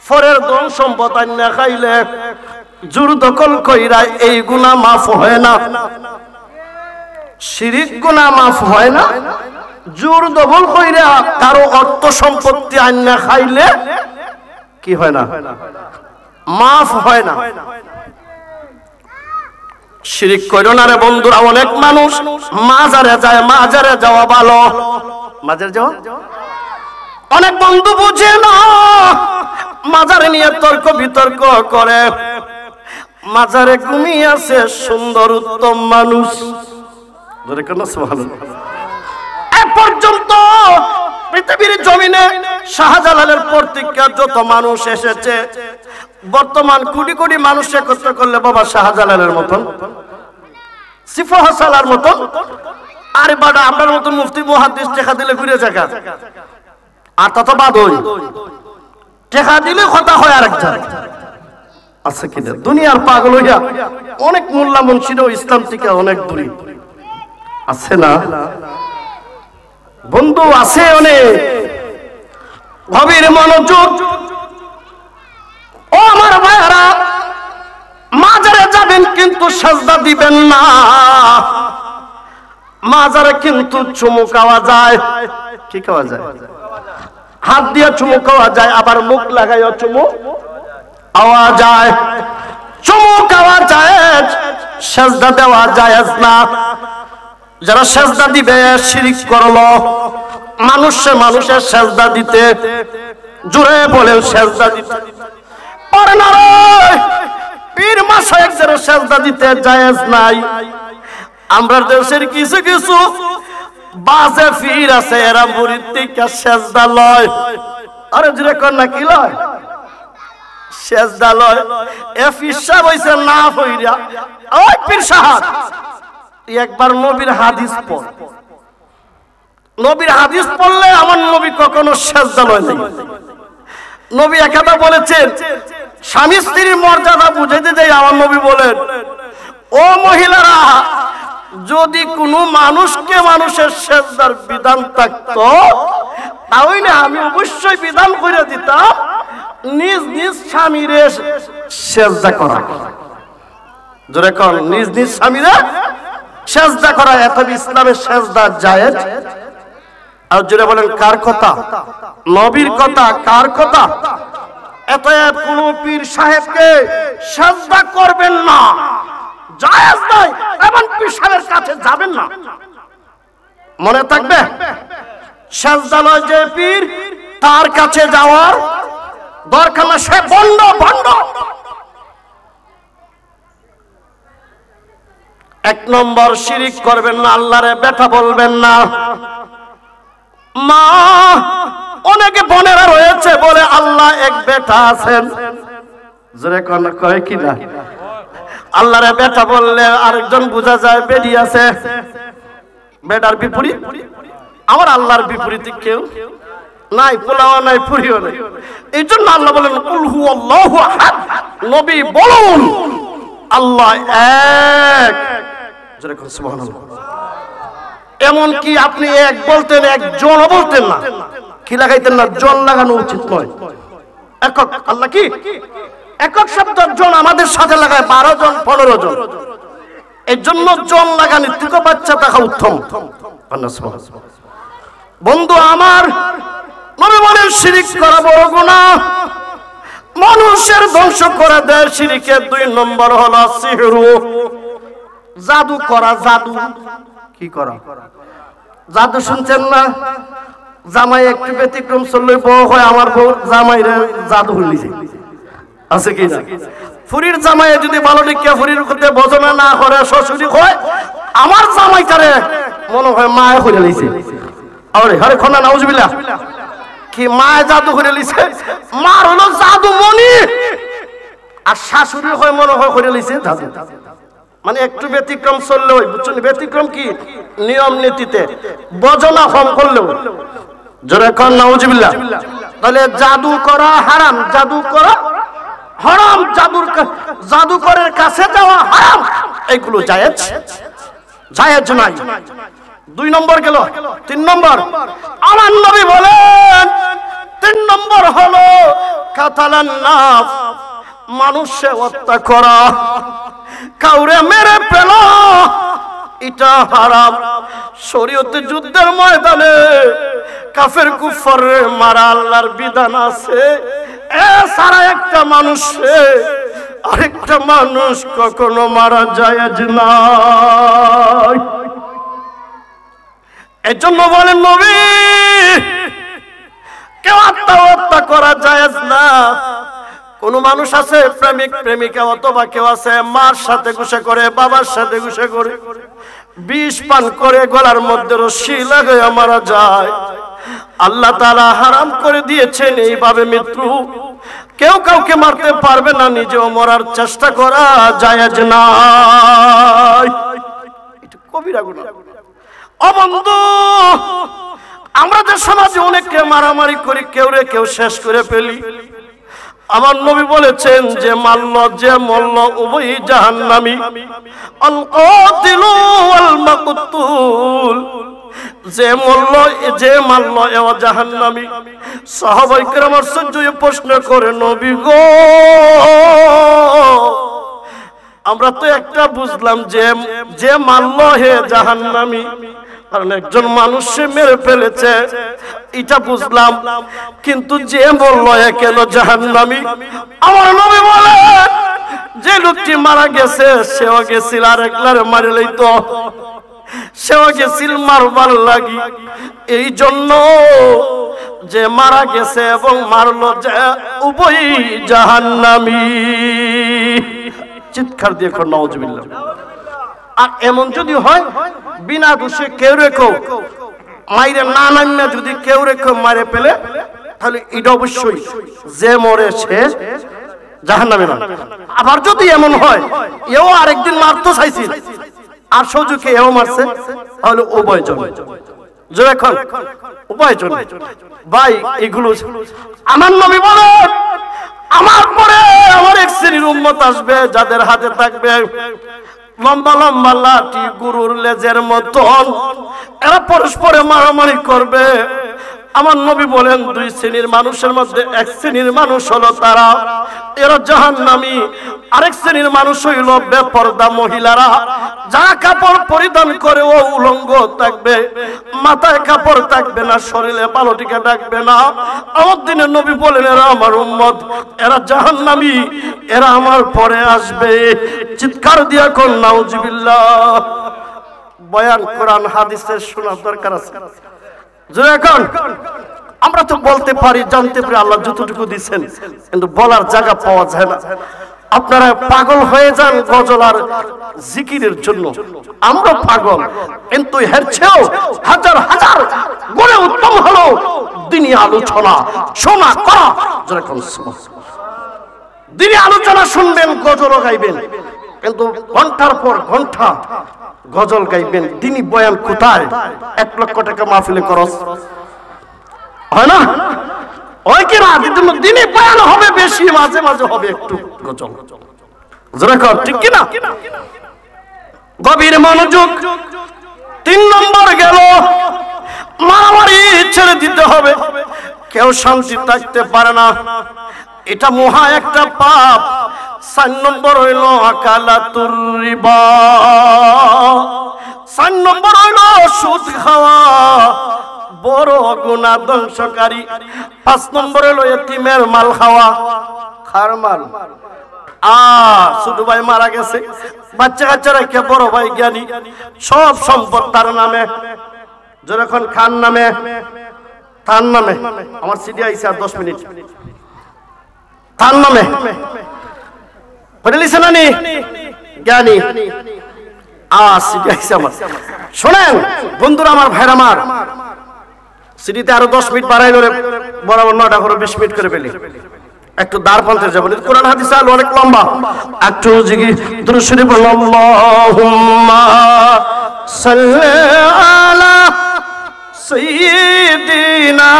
পরের ধন সম্পদ আইনা খাইলে, জোর দখল কইরা এই গুনাহ মাফ হয় না। শিরিক গুনাহ মাফ হয় না, জোর দখল কইরা কারো অর্থ সম্পত্তি আইনা খাইলে কি হয় না, মাফ হয় না। শিরিক কইরো না রে বন্ধুরা। অনেক মানুষ মাজারে যায়, মাজারে যাওয়া ভালো, মাজারে যাওয়া। অনেক বন্ধু বুঝে না, মাজারে নিয়ে তর্ক বিতর্ক করে। মাজারে ঘুমিয়ে আছে সুন্দর উত্তম মানুষ, এ পর্যন্ত পৃথিবীর জমিনে শাহজালালের প্রতীক্ষা যত মানুষ এসেছে, বর্তমান কোটি কোটি মানুষ একত্র করলে বাবা শাহজালালের মতন, সিফাহাসালার মতন, আর বাড়া আপনার মতন মুফতি মুহাদ্দিস টেকা দিলে ঘুরে জায়গা। আর তা তো বাদ হই, টেকা দিলে কথা হয় আরেকটা আছে কিনা। দুনিয়ার পাগল হইয়া অনেক মোল্লা মুন্সিরাও ইসলাম থেকে অনেক দূরে আছে না বন্ধু, আছে অনেক। গভীর মনোযোগ ও আমার ভাইরা, মাজারে যাবেন কিন্তু সাজদা দিবেন না। মাজারে কিন্তু চুমু খাওয়া যায়, কি খাওয়া যায়? হাত দিয়ে চুমু খাওয়া যায়, আবার মুখ লাগাইও চুমু খাওয়া যায়। চুমু খাওয়া যায়, সাজদা দেওয়া যায় না। যারা সাজদা দিবে শিরিক করলো। মানুষের সাজদা দিতে, জোরে বলেন সাজদা দিতে পারে না রে। পীর মাশায়েখদের সাজদা দিতে জায়েজ নাই। আমরা দেশের কিছু কিছু বাজে পীর আছে, এরা মুরিদ থেকে সাজদা লয়। আরে জোরে কর না, কি লয়? সাজদা লয়। এ পীর সাহেব হইছে না হইরা, ওই পীর সাহেব একবার নবীর হাদিস পড়। নবীর হাদিস পড়লে আমার নবী কখনো সাজদা লয় নাই। নবী একদা বলেছেন, স্বামী স্ত্রীর মর্যাদা বুঝাইতে যাই আমার নবী বলেন, ও মহিলারা, যদি কোনো মানুষকে মানুষের সাজদার বিধান থাকতো, তাহলে আমি অবশ্যই বিধান করে দিতাম নিজ নিজ স্বামীরে সাজদা করা। জোরে কোন, নিজ নিজ স্বামীরে সাজদা করা। এত ইসলামের সাজদা জায়েজ। আর জোরে বলেন কার কথা? নবীর কথা। কার কথা? এত কোন পীর সাহেবকে সাজদা করবেন না, জায়েজ নাই। এমন পীর সাহেবের কাছে যাবেন না, মনে থাকবে। সাজদা লয় যে পীর, তার কাছে যাওয়ার দরকার না, সে ভণ্ড ভণ্ড। এক নম্বর, শিরিক করবেন না, আল্লাহরে বেটা বলবেন না। মা, অনেকে বোনেরা রয়েছে বলে আল্লাহ এক বেটা আছেন, জোরে কোন কয় কি না? আল্লাহরে বেটা বললে আরেকজন বোঝা যায় বেডি আছে। বেটার বিপরীত আমার আল্লাহর বিপরীতে কেউ নাই, পোলাও নাই, পুরিও নাই। এই জন্য আল্লাহ বলেন কুল হুয়াল্লাহু আহাদ, নবী বলুন আল্লাহ এক। জোরে কোন সুবহানাল্লাহ। এমন কি আপনি এক বলতেন, একজন বলতেন না, কি লাগাইতেন না? জন লাগানো উচিত নয়। একক। আল্লাহ কি একক শব্দ জন আমাদের সাথে লাগায় 12 জন 15 জন। এই জন্য জন লাগানি থেকে বাচ্চা থাকা উত্তম। বন্ধু আমার, নবী বলেন শিরিক করা বড় গুনাহ, মানুষের ধ্বংস করে দেয়। শিরিকের 2 নম্বর হলো সিহরু, জাদু করা। জাদু কি করা? জাদু শুনছেন না? জামাই একটু ব্যতিক্রম চললে বউ হয়, আমার বউ জামাইরে জাদু হইছে, আছে কি না? ফুরির জামাই যদি ভালো দিকে ফুরির করতে বজনা না করে, শ্বশুরি হয়, আমার জামাইটারে মনে হয় মায়ে করে লইছে। আরে হরে খনা নাউজুবিল্লাহ, কি মায়ে জাদু করে লইছে? মার হলো জাদু মনি, আর শাশুড়ি হয় মনে হয় করে লইছে জাদু। মানে একটু ব্যতিক্রম চললেও, বুঝছেন ব্যতিক্রম কি? নিয়ম নীতিতে বজনা কম করলেও। জোরে কোন নাউজুবিল্লাহ। তাহলে জাদু করা হারাম, জাদু করা হারাম, জাদুকরের কাছে যাওয়া হারাম। এগুলো জায়েজ জায়েজ নাই। 2 নম্বর গেল। 3 নম্বর আমার নবী বলেন 3 নম্বর হলো কাতালান নাফ, মানুষে হত্যা করা, কাউরে মেরে ফেলা, এটা হারাম। শরীয়তে যুদ্ধের ময়দানে কাফের কুফারে মারা আল্লাহর বিধান আছে। সারা একটা মানুষে আরেকটা মানুষ কখনো মারা জায়েজ নাই। এজন্য বলেন নবী কেউ আত্মহত্যা করা জায়েজ না। কোন মানুষ আছে প্রেমিক প্রেমিকা অথবা কেউ আছে মার সাথে ঘুষে করে, বাবার সাথে ঘুষে করে, বিষ পান করে গলার মধ্যে রশি লাগায় মারা যায়। আল্লাহ তাআলা হারাম করে দিয়েছেন এইভাবে মৃত্যু। কেউ কাউকে মারতে পারবে না, নিজেও মরার চেষ্টা করা জায়েজ নাই। এটা কবিরা গুনাহ। ও বন্ধু, আমরা যে সমাজে অনেককে মারামারি করি, কেউ রে কেউ শেষ করে ফেলি। আমার নবী বলেছেন যে মারল যে মরল উভয়ই জাহান্নামী। আল কাতিলু ওয়াল মাকতুল, যে মরল যে মারল এও জাহান্নামী। সাহাবায়ে কেরাম আশ্চর্য হয়ে প্রশ্ন করে, নবী গো আমরা তো একটা বুঝলাম যে যে মারল হে জাহান্নামী, কারণ একজন মানুষকে মেরে ফেলেছে এটা বুঝলাম, কিন্তু যে বলল এ কেন জাহান্নামী? আমার নবী বলেন যে লোকটি মারা গেছে সেও গেছিল আর একলারে মারি লইতো, সেও গেছিল মারবার লাগি। এই জন্য যে মারা গেছে এবং মারলো যে উভয়ই জাহান্নামী। চিৎকার দিয়ে কর নাউজুবিল্লাহ। আর এমন যদি হয় বিনা দোষে কেউ রেখো মাইরে না নামিয়া যদি কেউ রেখো মারে ফেলে, তাহলে এটা অবশ্যই যে মরে সে জাহান্নামে না। আবার যদি এমন হয় এও আরেকদিন মারতে চাইছিল আর সুযোগে এও মারছে, তাহলে উভয়জন এখন উভয়জন। ভাই এগুলো আমার নবী বলেন আমার পরে আমার এক শ্রেণীর উম্মত আসবে যাদের হাতে থাকবে লম্বা লম্বা লাঠি গরুর লেজের মতন, এরা পরস্পরে মারামারি করবে। আমার নবী বলেন 2 শ্রেণীর মানুষের মধ্যে এক শ্রেণীর মানুষ হলো তারা, এরা জাহান্নামী। আরেক শ্রেণীর মানুষ হইল বেপরদা মহিলারা, যারা কাপড় পরিধান করে ও উলঙ্গ থাকবে, মাথায় কাপড় থাকবে না, শরীরে বালতিকা থাকবে না। আমার দিনের নবী বলেন এরা আমার উম্মত, এরা জাহান্নামী, এরা আমার পরে আসবে। চিৎকার দিয়া কোন নাউজুবিল্লাহ। বয়ান কোরআন হাদিসের শোনার দরকার আছে। এখন আমরা তো বলতে পারি জানতে পারি আল্লাহ যতটুকু দিচ্ছেন, কিন্তু বলার জায়গা পাওয়া যায় না। আপনারা পাগল হয়ে যান গজল আর জিকিরের জন্য, আমরা পাগল, কিন্তু এর চেয়েও হাজার হাজার গুণে উত্তম হলো দিনী আলোচনা শোনা করা। যেরকম দিনী আলোচনা শুনবেন, গজলও গাইবেন, কিন্তু ঘন্টার পর ঘন্টা গজল গাইবেন। দিনী বয়ান কোথায়? 1 লক্ষ টাকা মাহফিলে খরচ হয় না, ওই কি না? দিনী বয়ান হবে বেশি, মাঝে মাঝে হবে একটু গজল। ঠিক কিনা? গভীর মনোযোগ। 3 নম্বর গেল মারামারি ছেড়ে দিতে হবে। কেউ শান্তি থাকতে পারে না, এটা মহা একটা পাপ। 4 নম্বর হইল আকালাতুর রিবা, 4 নম্বর হইল সুদ খাওয়া, বড় গুনাহ ধ্বংসকারী। 5 নম্বর হইল এতিমের মাল খাওয়া, খার মাল। ছোট ভাই মারা গেছে, বাচ্চা কাচ্চারা কে বড় ভাই জ্ঞানী, সব সম্পদ তার নামে, যখন খান নামে তার নামে। আমার সিডি আইসা 10 মিনিট তার নামে জ্ঞানী। সিডি আইসা আমার। শোনেন বন্ধুরা আমার, ভাইরা আমার, সিডিতে আরো 10 মিনিট বাড়াই ধরে বরাবর 9টা করে 20 মিনিট করে ফেলি। একটু দাঁড় পান্তে যাবেন, কোরআন হাদিস আলো অনেক লম্বা। একটু জিগি দুরূদ শরীফ আল্লাহুম্মা সাল্লি আলা সাইয়্যিদিনা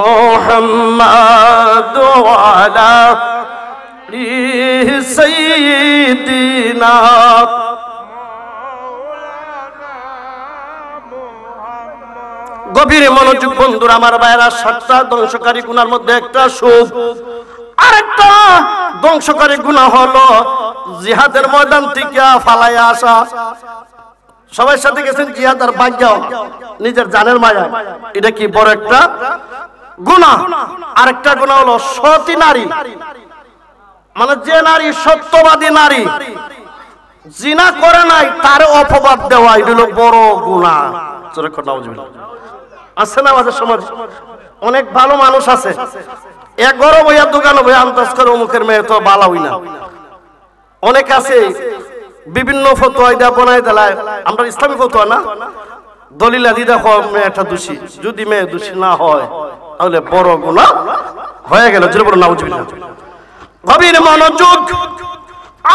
মুহাম্মাদ ওয়া আলা সাইয়্যিদিনা গভীর মনোযোগ বন্ধুরা আমার ভাইরা, 7টা ধ্বংসকারী গুনার মধ্যে একটা সুদ, আরেকটা ধ্বংসকারী গুনাহ হলো জিহাদের ময়দান থেকে ফালাইয়া আসা। সবার সাথে গেছেন জিহাদ আর ভাগ্য নিজের জানের মায়া, এটা কি বড় একটা গুনাহ। আরেকটা গুনাহ হলো সতী নারী, মানে যে নারী সত্যবাদী নারী জিনা করে নাই তার অপবাদ দেওয়া, এটা হলো বড় গুনাহ। আছে না আমাদের সমাজ অনেক ভালো মানুষ আছে, এক গরম হইয়া দোকানে বইয়া আন্দাজ করে অমুকের মেয়ে তো ভালো হই না। অনেক আছে বিভিন্ন ফতোয়া দেয়া বানাই দেয়, আমরা ইসলামী ফতোয়া না, দলিলা দি দেখো মেয়েটা দোষী, যদি মেয়ে দোষী না হয় তাহলে বড় গুনাহ হয়ে গেল। যেটা বড় নাউজুবিল্লাহ। গভীর মনোযোগ,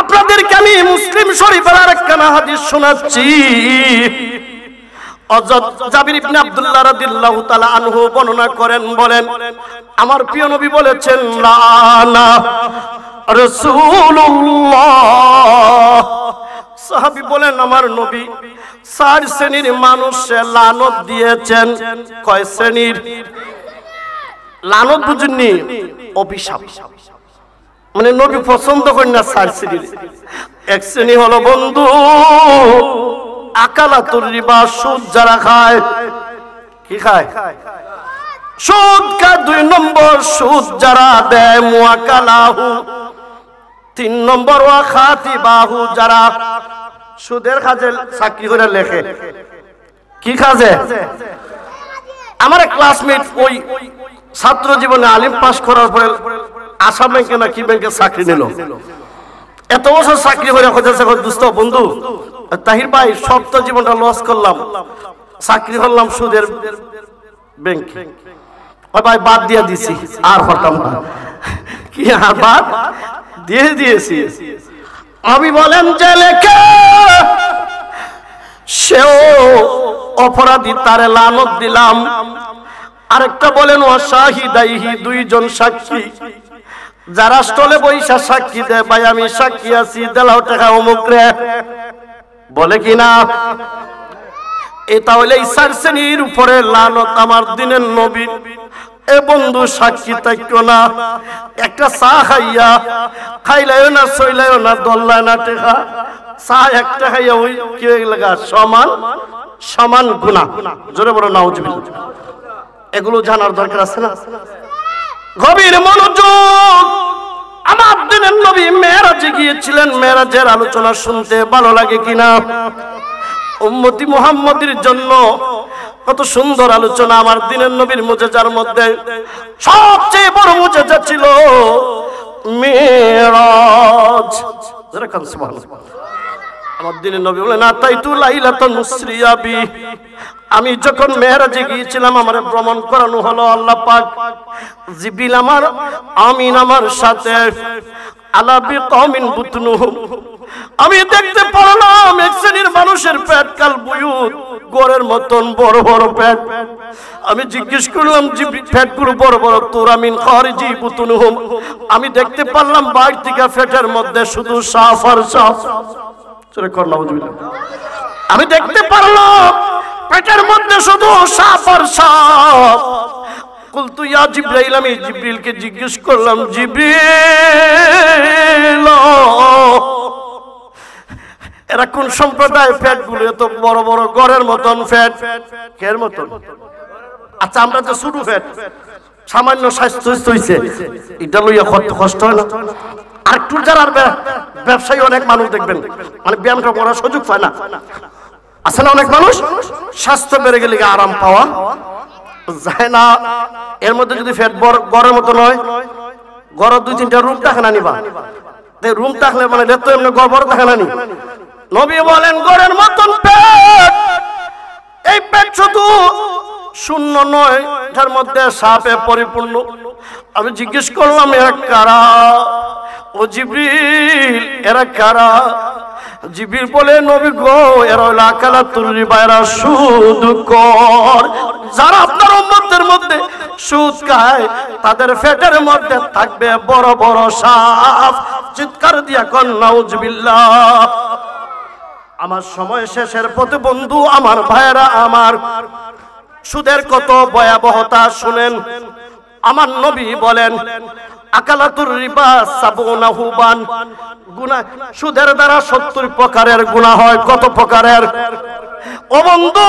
আপনাদেরকে আমি মুসলিম শরীফের আরেকখানা হাদিস শোনাচ্ছি। হযরত জাবির ইবনে আব্দুল্লাহ রাদিয়াল্লাহু তাআলা আনহু বর্ণনা করেন, বলেন আমার প্রিয় নবী বলেছেন লানা রাসূলুল্লাহ। সাহাবী বলেন আমার নবী 4 শ্রেণীর মানুষে লানত দিয়েছেন। কয় শ্রেণীর? লানত বুঝুননি, অভিশাপ। মানে নবী পছন্দ করেন না 4 শ্রেণীর। এক শ্রেণী হলো বন্ধু আকালাতুর রিবা, সুদ যারা খায়। কি খায়? সুদ খায়। 2 নম্বর সুদ যারা দেয় মুআকালাহু। 3 নম্বর ওয়া খাতিবাহু, যারা সুদের কাজে চাকরি করে লেখে। কি কাজে? আমার এক ক্লাসমেট ওই ছাত্র জীবনে আলিম পাস করার পরে আসাম ব্যাংকে না কি ব্যাংকে চাকরি নিল। এত বছর চাকরি করে খোঁজেছে, দোস্ত বন্ধু তাহির ভাই সব তো জীবনটা লস করলাম, চাকরি করলাম সুদের ব্যাংকে। ওই ভাই বাদ দিয়ে দিছি, আর করতাম না। কি আর বাদ দিয়ে দিয়েছি। আমি বলেন যে লেখে সেও অপরাধী, তারে লানত দিলাম। আরেকটা বলেন ওয়াশাহিদাইহি, 2 জন সাক্ষী যারা স্টলে বইসা সাক্ষী দেয়, ভাই আমি সাক্ষী আছি, দেলাও টাকা অমুক রে, বলে কিনা? এটা হইলে 4 শ্রেণীর উপরে লানত আমার দিনের নবী। এ বন্ধু সাক্ষী থাকতো না, একটা চা খাইয়া খাইলাইও না, সইলাইও না, দল্লায় না টেকা, চা একটা খাইয়া ওই কি লাগা সমান সমান গুনাহ। জোরে বলো নাউজুবিল্লাহ। এগুলো জানার দরকার আছে না? গভীর মনোযোগ, আমার দিনের নবী মেরাজে গিয়েছিলেন। মেরাজের আলোচনা শুনতে ভালো লাগে কিনা? উম্মতি মুহাম্মাদের জন্য কত সুন্দর আলোচনা। আমার দিনের নবীর মুজিজার মধ্যে সবচেয়ে বড় মুজিজা ছিল মেরাজ। যেরকম সুবহানাল্লাহ। আমার দিনের নবী বলেন আতাইতু লাইলাতুন মুসরিয়া বি, আমি যখন মেরাজে গিয়েছিলাম আমার ভ্রমণ করানো হলো। আল্লাহ পাক জিবরিল আমার আমিন আমার সাথে আলা বিকামিন বুতনুহুম, আমি দেখতে পারলাম এক শ্রেণীর মানুষের পেট কাল বুয়ুত, গোরের মতন বড় বড় পেট। আমি জিজ্ঞেস করলাম জিবরিল পেটগুলো বড় বড়, তুরা মিন খারিজি বুতনুহুম, আমি দেখতে পারলাম বাইরে থেকে পেটের মধ্যে শুধু সাফ আর সাফ। চলে কর নাউজুবিল্লাহ। আমি দেখতে পারলাম পেটের মধ্যে শুধু সাফ আর সাফ। কুলতু ইয়া জিবরাইল, আমি জিবরিলকে জিজ্ঞেস করলাম জিবরিল এরা কোন সম্প্রদায়? পেটগুলো এত বড় বড় গড়ের মতন পেট। কের মতন? আচ্ছা আমরা যে ছোট পেট সামান্য স্বাস্থ্য হইছে, এটা লইয়া কষ্ট হয় না? আর একটু যারা ব্যবসায়ী অনেক মানুষ দেখবেন মানে ব্যায়ামটা করার সুযোগ পায় না, আছে না? অনেক মানুষ স্বাস্থ্য বেড়ে গেলে আরাম পাওয়া যায় না। এর মধ্যে যদি ফ্যাট গড়ের মতো নয়, গড় 2-3টা রুম থাকে না নিবা, রুম থাকলে মানে তো এমনি গড় বড় থাকে না নি। নবী বলেন গড়ের মতন পেট। এই পেট শুধু শূন্য নয়, এটার মধ্যে সাপে পরিপূর্ণ। আমি জিজ্ঞেস করলাম এরা কারা? ও জিবরিল এরা কারা? জিবরিল বলে নবী গো এরা হলো আকালাতুর রিবা, এরা সুদ কর। যারা আপনার উম্মতের মধ্যে সুদ খায় তাদের পেটের মধ্যে থাকবে বড় বড় সাপ। চিৎকার দিয়া কোন নাউজুবিল্লাহ। আমার সময় শেষের পথে বন্ধু আমার ভাইরা আমার, সুদের কত ভয়াবহতা শুনেন। আমার নবী বলেন আকালাতুর রিবা সাবুনা হুবান, গুনাহ সুদের দ্বারা 70 প্রকারের গুনাহ হয়। কত প্রকারের? ও বন্ধু,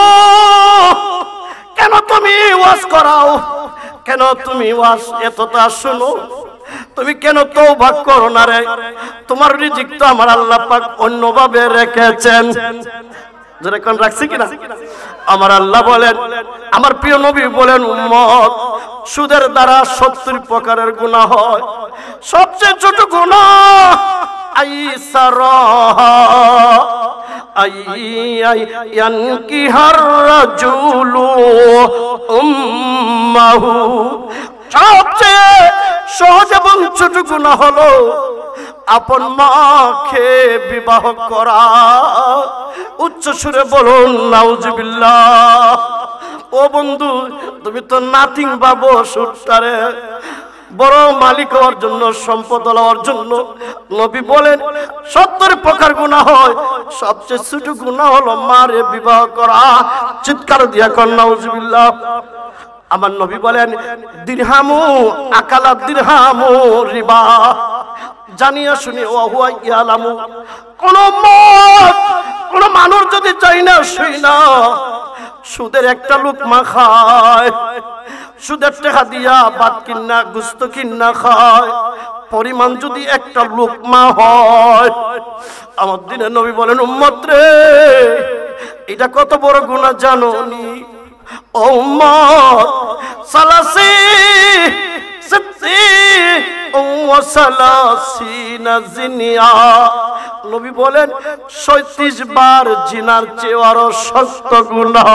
কেন তুমি ওয়াজ করাও? কেন তুমি ওয়াজ এতটা শুনো? তুমি কেন তওবা করো না রে? তোমার রিজিক তো আমার আল্লাহ পাক অন্যভাবে রেখেছেন। যারা কোন রাখছে কিনা? আমার আল্লাহ বলেন, আমার প্রিয় নবী বলেন, উম্মত সুদের দ্বারা 70 প্রকারের গুনাহ হয়। সবচেয়ে ছোট গুনাহ আইসারা ইয়ানকিহার রাজুলু উম্মাহু, সবচেয়ে সহজ এবং ছোট গুনাহ হলো আপন মাকে বিবাহ করা। উচ্চ সুরে বলুন নাউজুবিল্লাহ। ও বন্ধু, তুমি তো নাথিং বাবু সুরটারে বড় মালিক হওয়ার জন্য, সম্পদ হওয়ার জন্য নবী বলেন 70 প্রকার গুনাহ হয়। সবচেয়ে ছোট গুনাহ হলো মারে বিবাহ করা। চিৎকার দিয়া কোন নাউজুবিল্লাহ। আমার নবী বলেন দিরহামু আকালা দিরহামু রিবা, জানিয়া শুনি ও হুয়া ইয়ালামু। কোন মানুষ যদি চাই না শুই না সুদের একটা লুকমা খায়, সুদের টাকা দিয়া ভাত কিনা গোস্ত কিনা খায়, পরিমাণ যদি একটা লুকমা হয়, আমার দিনে নবী বলেন উম্মত রে এটা কত বড় গুনাহ জানো নি? ও উম্মত সালাসি সত্তি ও সালাসিনা জিনিয়া, নবী বলেন 37 বার জিনার চেয়ে আরো শক্ত গুনাহ।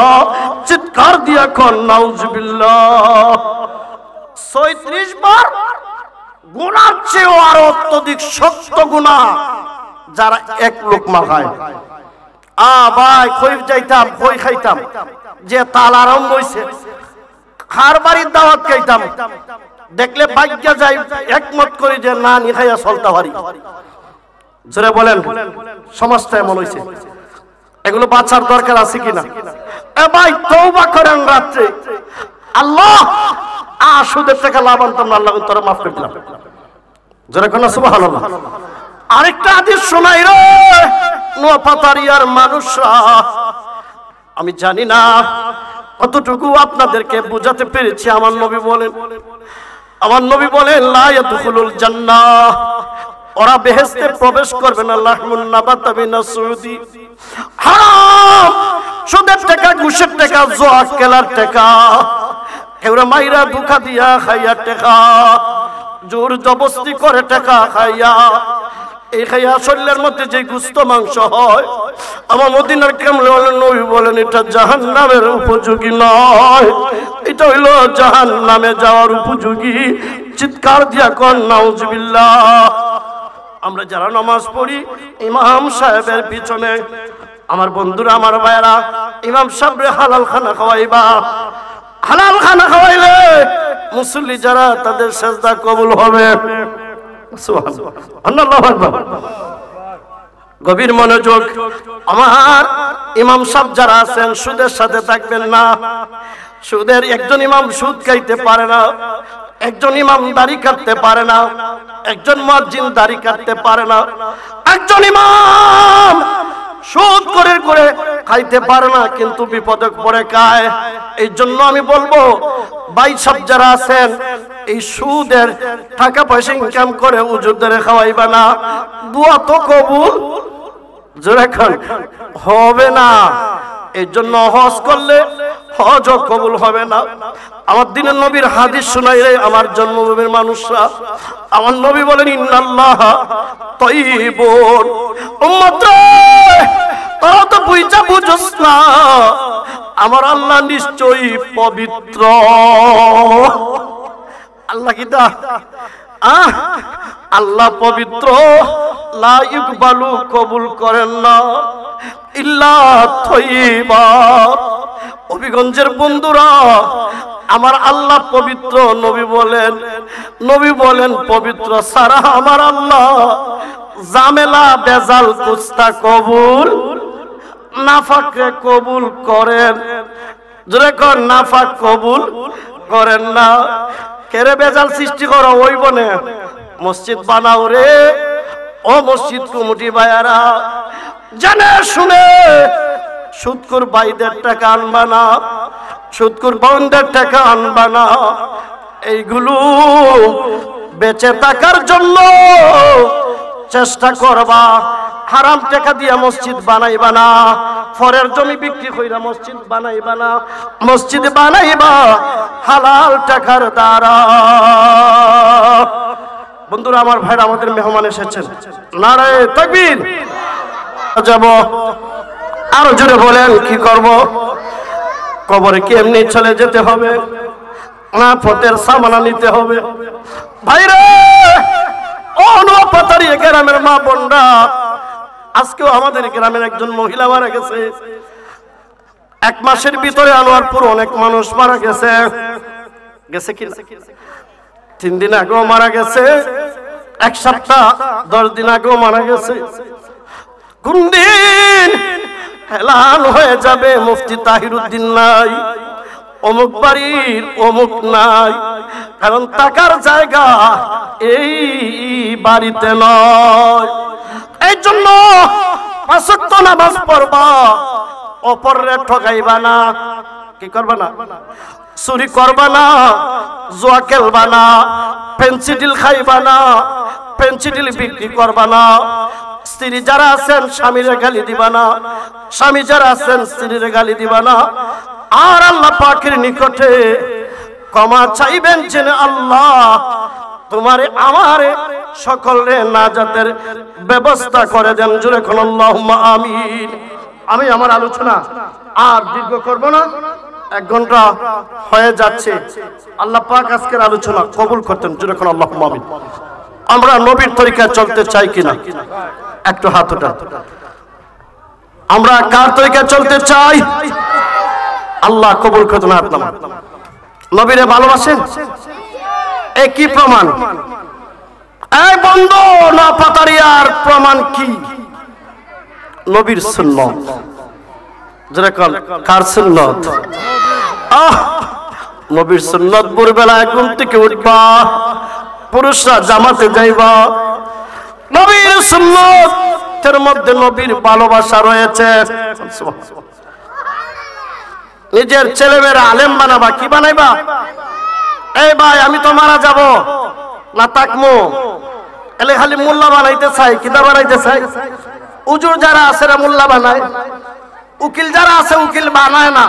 চিৎকার দিয়া কোন নাউজুবিল্লাহ। 37 বার গুনার চেয়ে আরো অত্যধিক শক্ত গুনাহ যারা এক লোকমা খায়। ভাই খই যাইতাম, খই খাইতাম, যে তাল আরম্ভ হইছে খার বাড়ির দাওয়াত খাইতাম, দেখলে ভাগ্যা যাই একমত করি যে না নি খাইয়া চলতে পারি। জোরে বলেন, সমাজটা এমন হইছে। এগুলো বাঁচার দরকার আছে কিনা? এ ভাই তওবা করেন রাত্রে, আল্লাহ সুদের টাকা লাভ আনতাম না, আল্লাহ তোরা মাফ করে দিলাম। জোরে কোন সুবহানাল্লাহ। আরেকটা হাদিস শোনাই রে নোয়াপাতারিয়ার মানুষরা, আমি জানি না কতটুকু আপনাদেরকে বুঝাতে পেরেছি। আমার নবী বলেন লা ইয়াদখুলুল জান্নাহ, ওরা বেহেশতে প্রবেশ করবে না। লাহমুন নাবাতা মিনাস সুদি, হারাম সুদের টাকা, ঘুষের টাকা, জুয়া খেলার টাকা, এগুলো মাইরা দুঃখা দিয়া খাইয়া টাকা, জোর জবরদস্তি করে টাকা খাইয়া, এই খাইয়া শরীরের মধ্যে যে গুস্ত মাংস হয়, আমার মদিনার কামলে নবী বলেন এটা জাহান্নামের উপযোগী নয়, এটা হইল জাহান্নামে যাওয়ার উপযোগী। চিৎকার দিয়া কোন নাউজুবিল্লাহ। আমরা যারা নামাজ পড়ি ইমাম সাহেবের পিছনে, আমার বন্ধুরা আমার ভাইরা, ইমাম সাহেবরে হালাল খানা খাওয়াইবা। হালাল খানা খাওয়াইলে মুসল্লি যারা তাদের সেজদা কবুল হবে। গভীর মনোযোগ। আমার ইমাম সাহেব যারা আছেন সুদের সাথে থাকবেন না। সুদের একজন ইমাম সুদ খাইতে পারে না, একজন ইমাম দাড়ি কাটতে পারে না, একজন মুয়াজ্জিন দাড়ি কাটতে পারে না, একজন ইমাম সুদ করে করে খাইতে পারে না, কিন্তু বিপদে পড়ে খায়। এই জন্য আমি বলবো ভাই সব যারা আছেন এই সুদের টাকা পয়সা ইনকাম করে হুজুরদের খাওয়াইবা না, দোয়া তো কবুল জোরে খান হবে না। এই জন্য হজ করলে হজও কবুল হবে না। আমার দিনের নবীর হাদিস শোনাই রে আমার জন্মভূমির মানুষরা। আমার নবী বলেন ইন্নাল্লাহ তাইয়্যিবুন। উম্মত রে তোরা তো বুঝা বুঝছ না, আমার আল্লাহ নিশ্চয়ই পবিত্র। আল্লাহ কিটা আল্লাহ পবিত্র, লা ইকবালু কবুল করেন না ইল্লা তাইয়্যিবা, হবিগঞ্জের বন্ধুরা, আমার আল্লাহ পবিত্র, নবী বলেন পবিত্র সারা আমার আল্লাহ জামেলা বেজাল কুস্তা কবুল নাফাকে কবুল করেন। জোরে কর, নাফাক কবুল করেন না। কেরে বেজাল সৃষ্টি করো ওই বনে মসজিদ বানাও রে ও মসজিদ কমিটি ভাইয়ারা, জানে শুনে সুদকুর ভাইদের টাকা আনবা না, সুদকুর বোনদের টাকা আনবা না। এইগুলো বেঁচে থাকার জন্য চেষ্টা করবা। হারাম টাকা দিয়া মসজিদ বানাইবা না, ফরের জমি বিক্রি কইরা মসজিদ বানাইবা না, মসজিদ বানাইবা হালাল টাকার দ্বারা। বন্ধুরা আমার ভাইরা, আমাদের মেহমান এসেছেন, নারায়ে তাকবীর। যাব আরো জোরে বলেন, কি করব? কবরে কি এমনি চলে যেতে হবে না ফতের সামানা নিতে হবে? ভাইরে ও নোয়াপাতারি গ্রামের মা বোনরা, আজকেও আমাদের গ্রামের একজন মহিলা মারা গেছে। 1 মাসের ভিতরে আনোয়ারপুর অনেক মানুষ মারা গেছে। গেছে কি 3 দিন আগেও মারা গেছে, 1 সপ্তাহ 10 দিন আগেও মারা গেছে। কোন দিন এলান হয়ে যাবে মুফতি তাহিরউদ্দিন নাই, অমুক বাড়ির অমুক নাই, কারণ টাকার জায়গা এই বাড়িতে নয়। এই জন্য 5 ওয়াক্ত নামাজ পড়বা, অপররে ঠকাইবা না, কি করবা না? চুরি করবা না, জুয়া খেলবা না, পেন্সিডিল খাইবা না, পেন্সিডিল বিক্রি করবা না। স্ত্রী যারা আছেন স্বামীরে গালি দিবা না, স্বামী যারা আছেন স্ত্রীরে গালি দিবা না। আর আল্লাহ পাকের নিকটে ক্ষমা চাইবেন যে আল্লাহ তোমারে আমারে সকলে নাজাতের ব্যবস্থা করে দেন। জোরে কোন আল্লাহুম্মা আমিন। আমি আমার আলোচনা আর দীর্ঘ করব না, 1 ঘন্টা হয়ে যাচ্ছে। আল্লাহ পাক আজকের আলোচনা কবুল করতেন। জোরে কোন আল্লাহুম্মা আমিন। আমরা নবীর তরিকায় চলতে চাই কিনা একটু হাত ওঠান। আমরা কার তরিকায় চলতে চাই? আল্লাহ কবুল করতেন। হাত নামান। নবীরে ভালোবাসেন? এই কি প্রমাণ? এই বন্ধু না পাতারিয়ার প্রমাণ কি? নবীর সুন্নাত। যারা কার সুন্নাত? নবীর সুন্নাত। ভোরবেলায় ঘুম থেকে উঠবা, পুরুষরা জামাতে যাইবা। নবীর সুন্নাতের মধ্যে নবীর ভালোবাসা রয়েছে। নিজের ছেলেমেয়েরা আলেম বানাবা, কি বানাইবা? এই ভাই আমি তো মারা যাব না তাকমো, এলে খালি মোল্লা বানাইতে চাই, কিতা বানাইতে চাই? উজুর যারা আছে মোল্লা বানায়, উকিল যারা আছে উকিল বানায় না,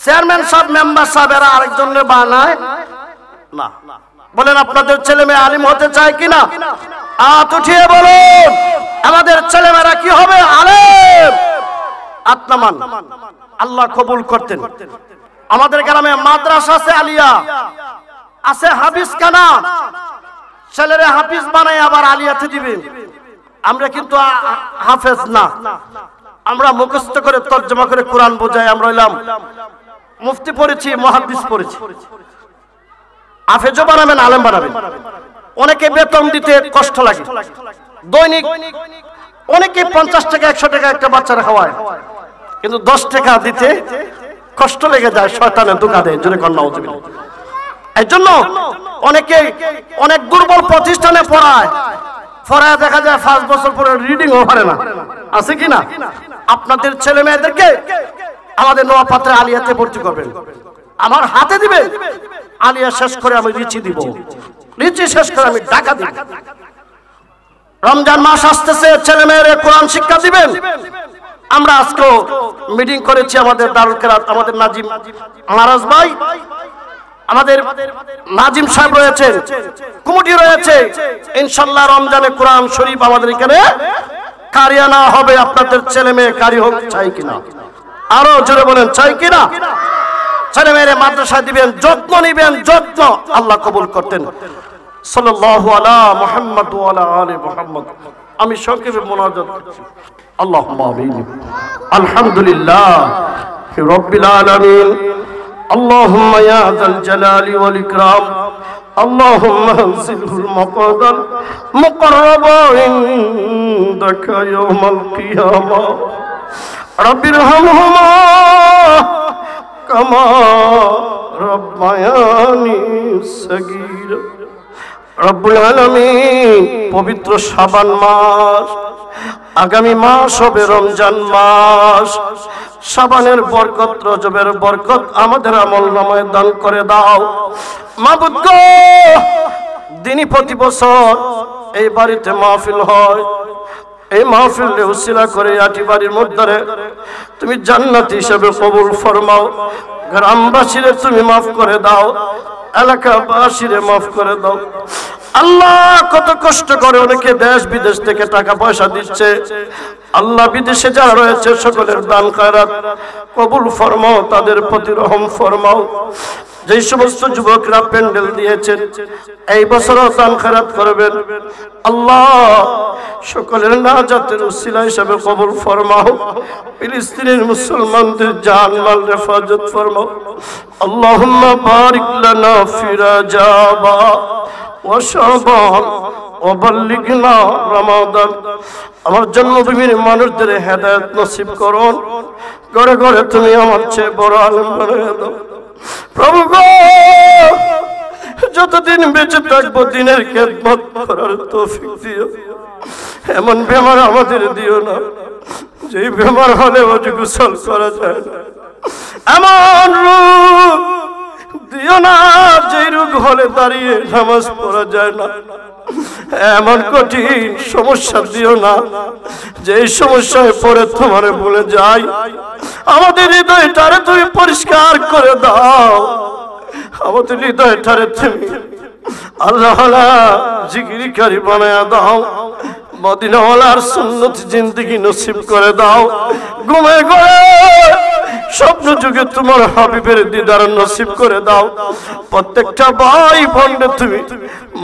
চেয়ারম্যান সাহেব মেম্বার সাহেব এরা আরেকজনের বানায় না। বলেন আপনাদের ছেলে মেয়ে আলিম হতে চায় কিনা? হাত উঠিয়ে বলুন, আমাদের ছেলেমেয়েরা কি হবে? আলেম। আত্মান আল্লাহ কবুল করতেন। আমাদের গ্রামে মাদ্রাসা আছে, আলিয়া আছে, হাফিজ খানা, ছেলেরা হাফিজ বানাই আবার আলিয়াতে দিবেন। আমরা কিন্তু হাফেজ না, আমরা মুখস্থ করে তর্জমা করে কোরআন বোঝাই। আমরা হইলাম মুফতি পড়েছি, মুহাদ্দিস পড়েছি। হাফেজও বানাবেন, আলেম বানাবেন। অনেকে বেতন দিতে কষ্ট লাগে, দৈনিক অনেকে 50 টাকা 100 টাকা একটা বাচ্চারা খাওয়ায়, কিন্তু 10 টাকা দিতে কষ্ট লেগে যায়, শয়তানের ধোঁকা দেয়। জোরে কন্যা উঠবে। এই জন্য অনেকে অনেক দুর্বল প্রতিষ্ঠানে পড়ায়, দেখা যায় 5 বছর পরে রিডিংও পারে না। আছে কি না? আপনাদের ছেলে মেয়েদেরকে আমাদের নোয়াপাত্রে আলিয়াতে ভর্তি করবেন, আমার হাতে দিবেন। আলিয়া শেষ করে আমি রিচি দিব, রিচি শেষ করে আমি টাকা দিব। রমজান মাস আসতেছে, ছেলে মেয়েরা কোরআন শিক্ষা দিবেন। আমরা আজকে মিটিং করেছি আমাদের দারুল কেরাত, আমাদের নাজিম মারাজ ভাই, আমাদের নাজিম সাহেব রয়েছেন, কমিটি রয়েছে। ইনশাআল্লাহ রমজানে কোরআন শরীফ আমাদের এখানে কারি আনা হবে। আপনাদের ছেলে মেয়ে কারি হোক, চাই কিনা? আরো জোরে বলেন, চাই কিনা? ছেলে মেয়েরা মাদ্রাসায় দিবেন, যত্ন নিবেন, যত্ন। আল্লাহ কবুল করতেন। সাল্লাল্লাহু আলা মুহাম্মদ ওয়া আলা আলি মুহাম্মদ। আমি সংক্ষেপে মুনাজাত করছি। আল্লাহুম্মা আমিন। আলহামদুলিল্লাহ রব্বিল আলামিন। اللهم يا ذا الجلال والإكرام اللهم انزله المقعد المقرب عندك يوم القيامة رب ارحمهما كما ربياني صغيرا। রব্বুল আলামিন, পবিত্র শাবান মাস, আগামী মাস হবে রমজান মাস। শাবানের বরকত, রজবের বরকত আমাদের আমলনামায় দান করে দাও। মাবুদ গো, দিনই প্রতি বছর এই বাড়িতে মাহফিল হয়, এই মাহফিলে উসিলা করে আটি বাড়ির মধ্যে তুমি জান্নাত হিসেবে কবুল ফরমাও। গ্রামবাসীরে তুমি মাফ করে দাও, এলাকাবাসীরে মাফ করে দাও। আল্লাহ, কত কষ্ট করে অনেকে দেশ বিদেশ থেকে টাকা পয়সা দিচ্ছে। আল্লাহ, বিদেশে যারা রয়েছে সকলের দান খয়রাত কবুল ফরমাও, তাদের প্রতি রহম ফরমাও। যে সমস্ত যুবকরা প্যান্ডেল দিয়েছেন, এই বছরও দান খয়রাত করবেন। আল্লাহ, সকলের নাজাতের উসিলা হিসেবে কবুল ফরমাও। ফিলিস্তিনের মুসলমানদের জান মাল হেফাজত ফরমাও। আল্লাহুম্মা বারিক লানা ফি রাজাবা ওয়া শাবান ওয়া বাল্লিগনা রমাদান। আমার জন্মভূমির মানুষদের হেদায়েত নসিব করুন। ঘরে ঘরে তুমি আমার চেয়ে বড় আলেম বানাইয়া দাও। প্রভু গো, যতদিন বেঁচে থাকবো দিনের খেদমত করার তৌফিক দিও। এমন বেমার আমাদের দিও না যেই বেমার হলে ওযু গোসল করা যায় না। এমন রোগ দিও না যেই রোগ হলে দাঁড়িয়ে নামাজ পড়া যায় না। এমন কঠিন সমস্যা দিও না যে সমস্যায় পড়ে তোমারে ভুলে যাই। আমাদের হৃদয়টারে তুমি পরিষ্কার করে দাও। আমাদের হৃদয়টারে তুমি আল্লাহওয়ালা জিকিরকারী বানায়া দাও। মদিনাওয়ালার সুন্নত জিন্দেগি নসিব করে দাও। ঘুমে ঘরে স্বপ্ন যুগে তোমার হাবিবের দিদার নসিব করে দাও। প্রত্যেকটা ভাই বোনকে তুমি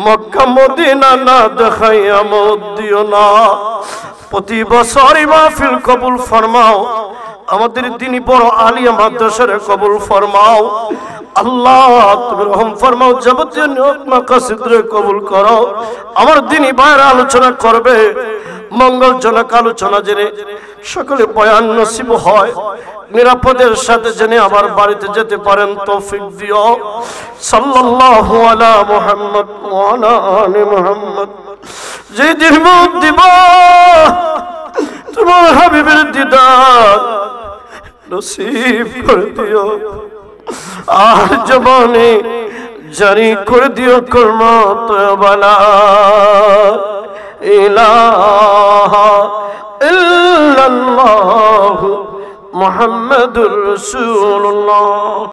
মক্কা মদিনা না দেখাইয়া মত দিও না। প্রতি বছরই মাহফিল কবুল ফরমাও। আমাদের দিনই বড় আলিয়া মাদ্রাসারে কবুল ফরমাও। আল্লাহ, তুমি রহম ফরমাও। যাবতীয় নিয়ত মাকাসিদরে কবুল করো। আমার দিনই ভাইয়েরা আলোচনা করবে, মঙ্গলজনক আলোচনা জেনে সকলে বয়ান নসিব হয়, নিরাপদের সাথে জেনে আবার বাড়িতে যেতে পারেন তৌফিক দিও। সাল্লাল্লাহু আলা মুহাম্মদ ওয়া আলা আলি মুহাম্মদ। যেদিন মুখ দিব তোমার হাবিবের দিদার নসিব করে দিও। আর জবানে জারি করে দিও কলমা তয়বা লা ইলাহা ইল্লাল্লাহু মুহাম্মাদুর রাসূলুল্লাহ।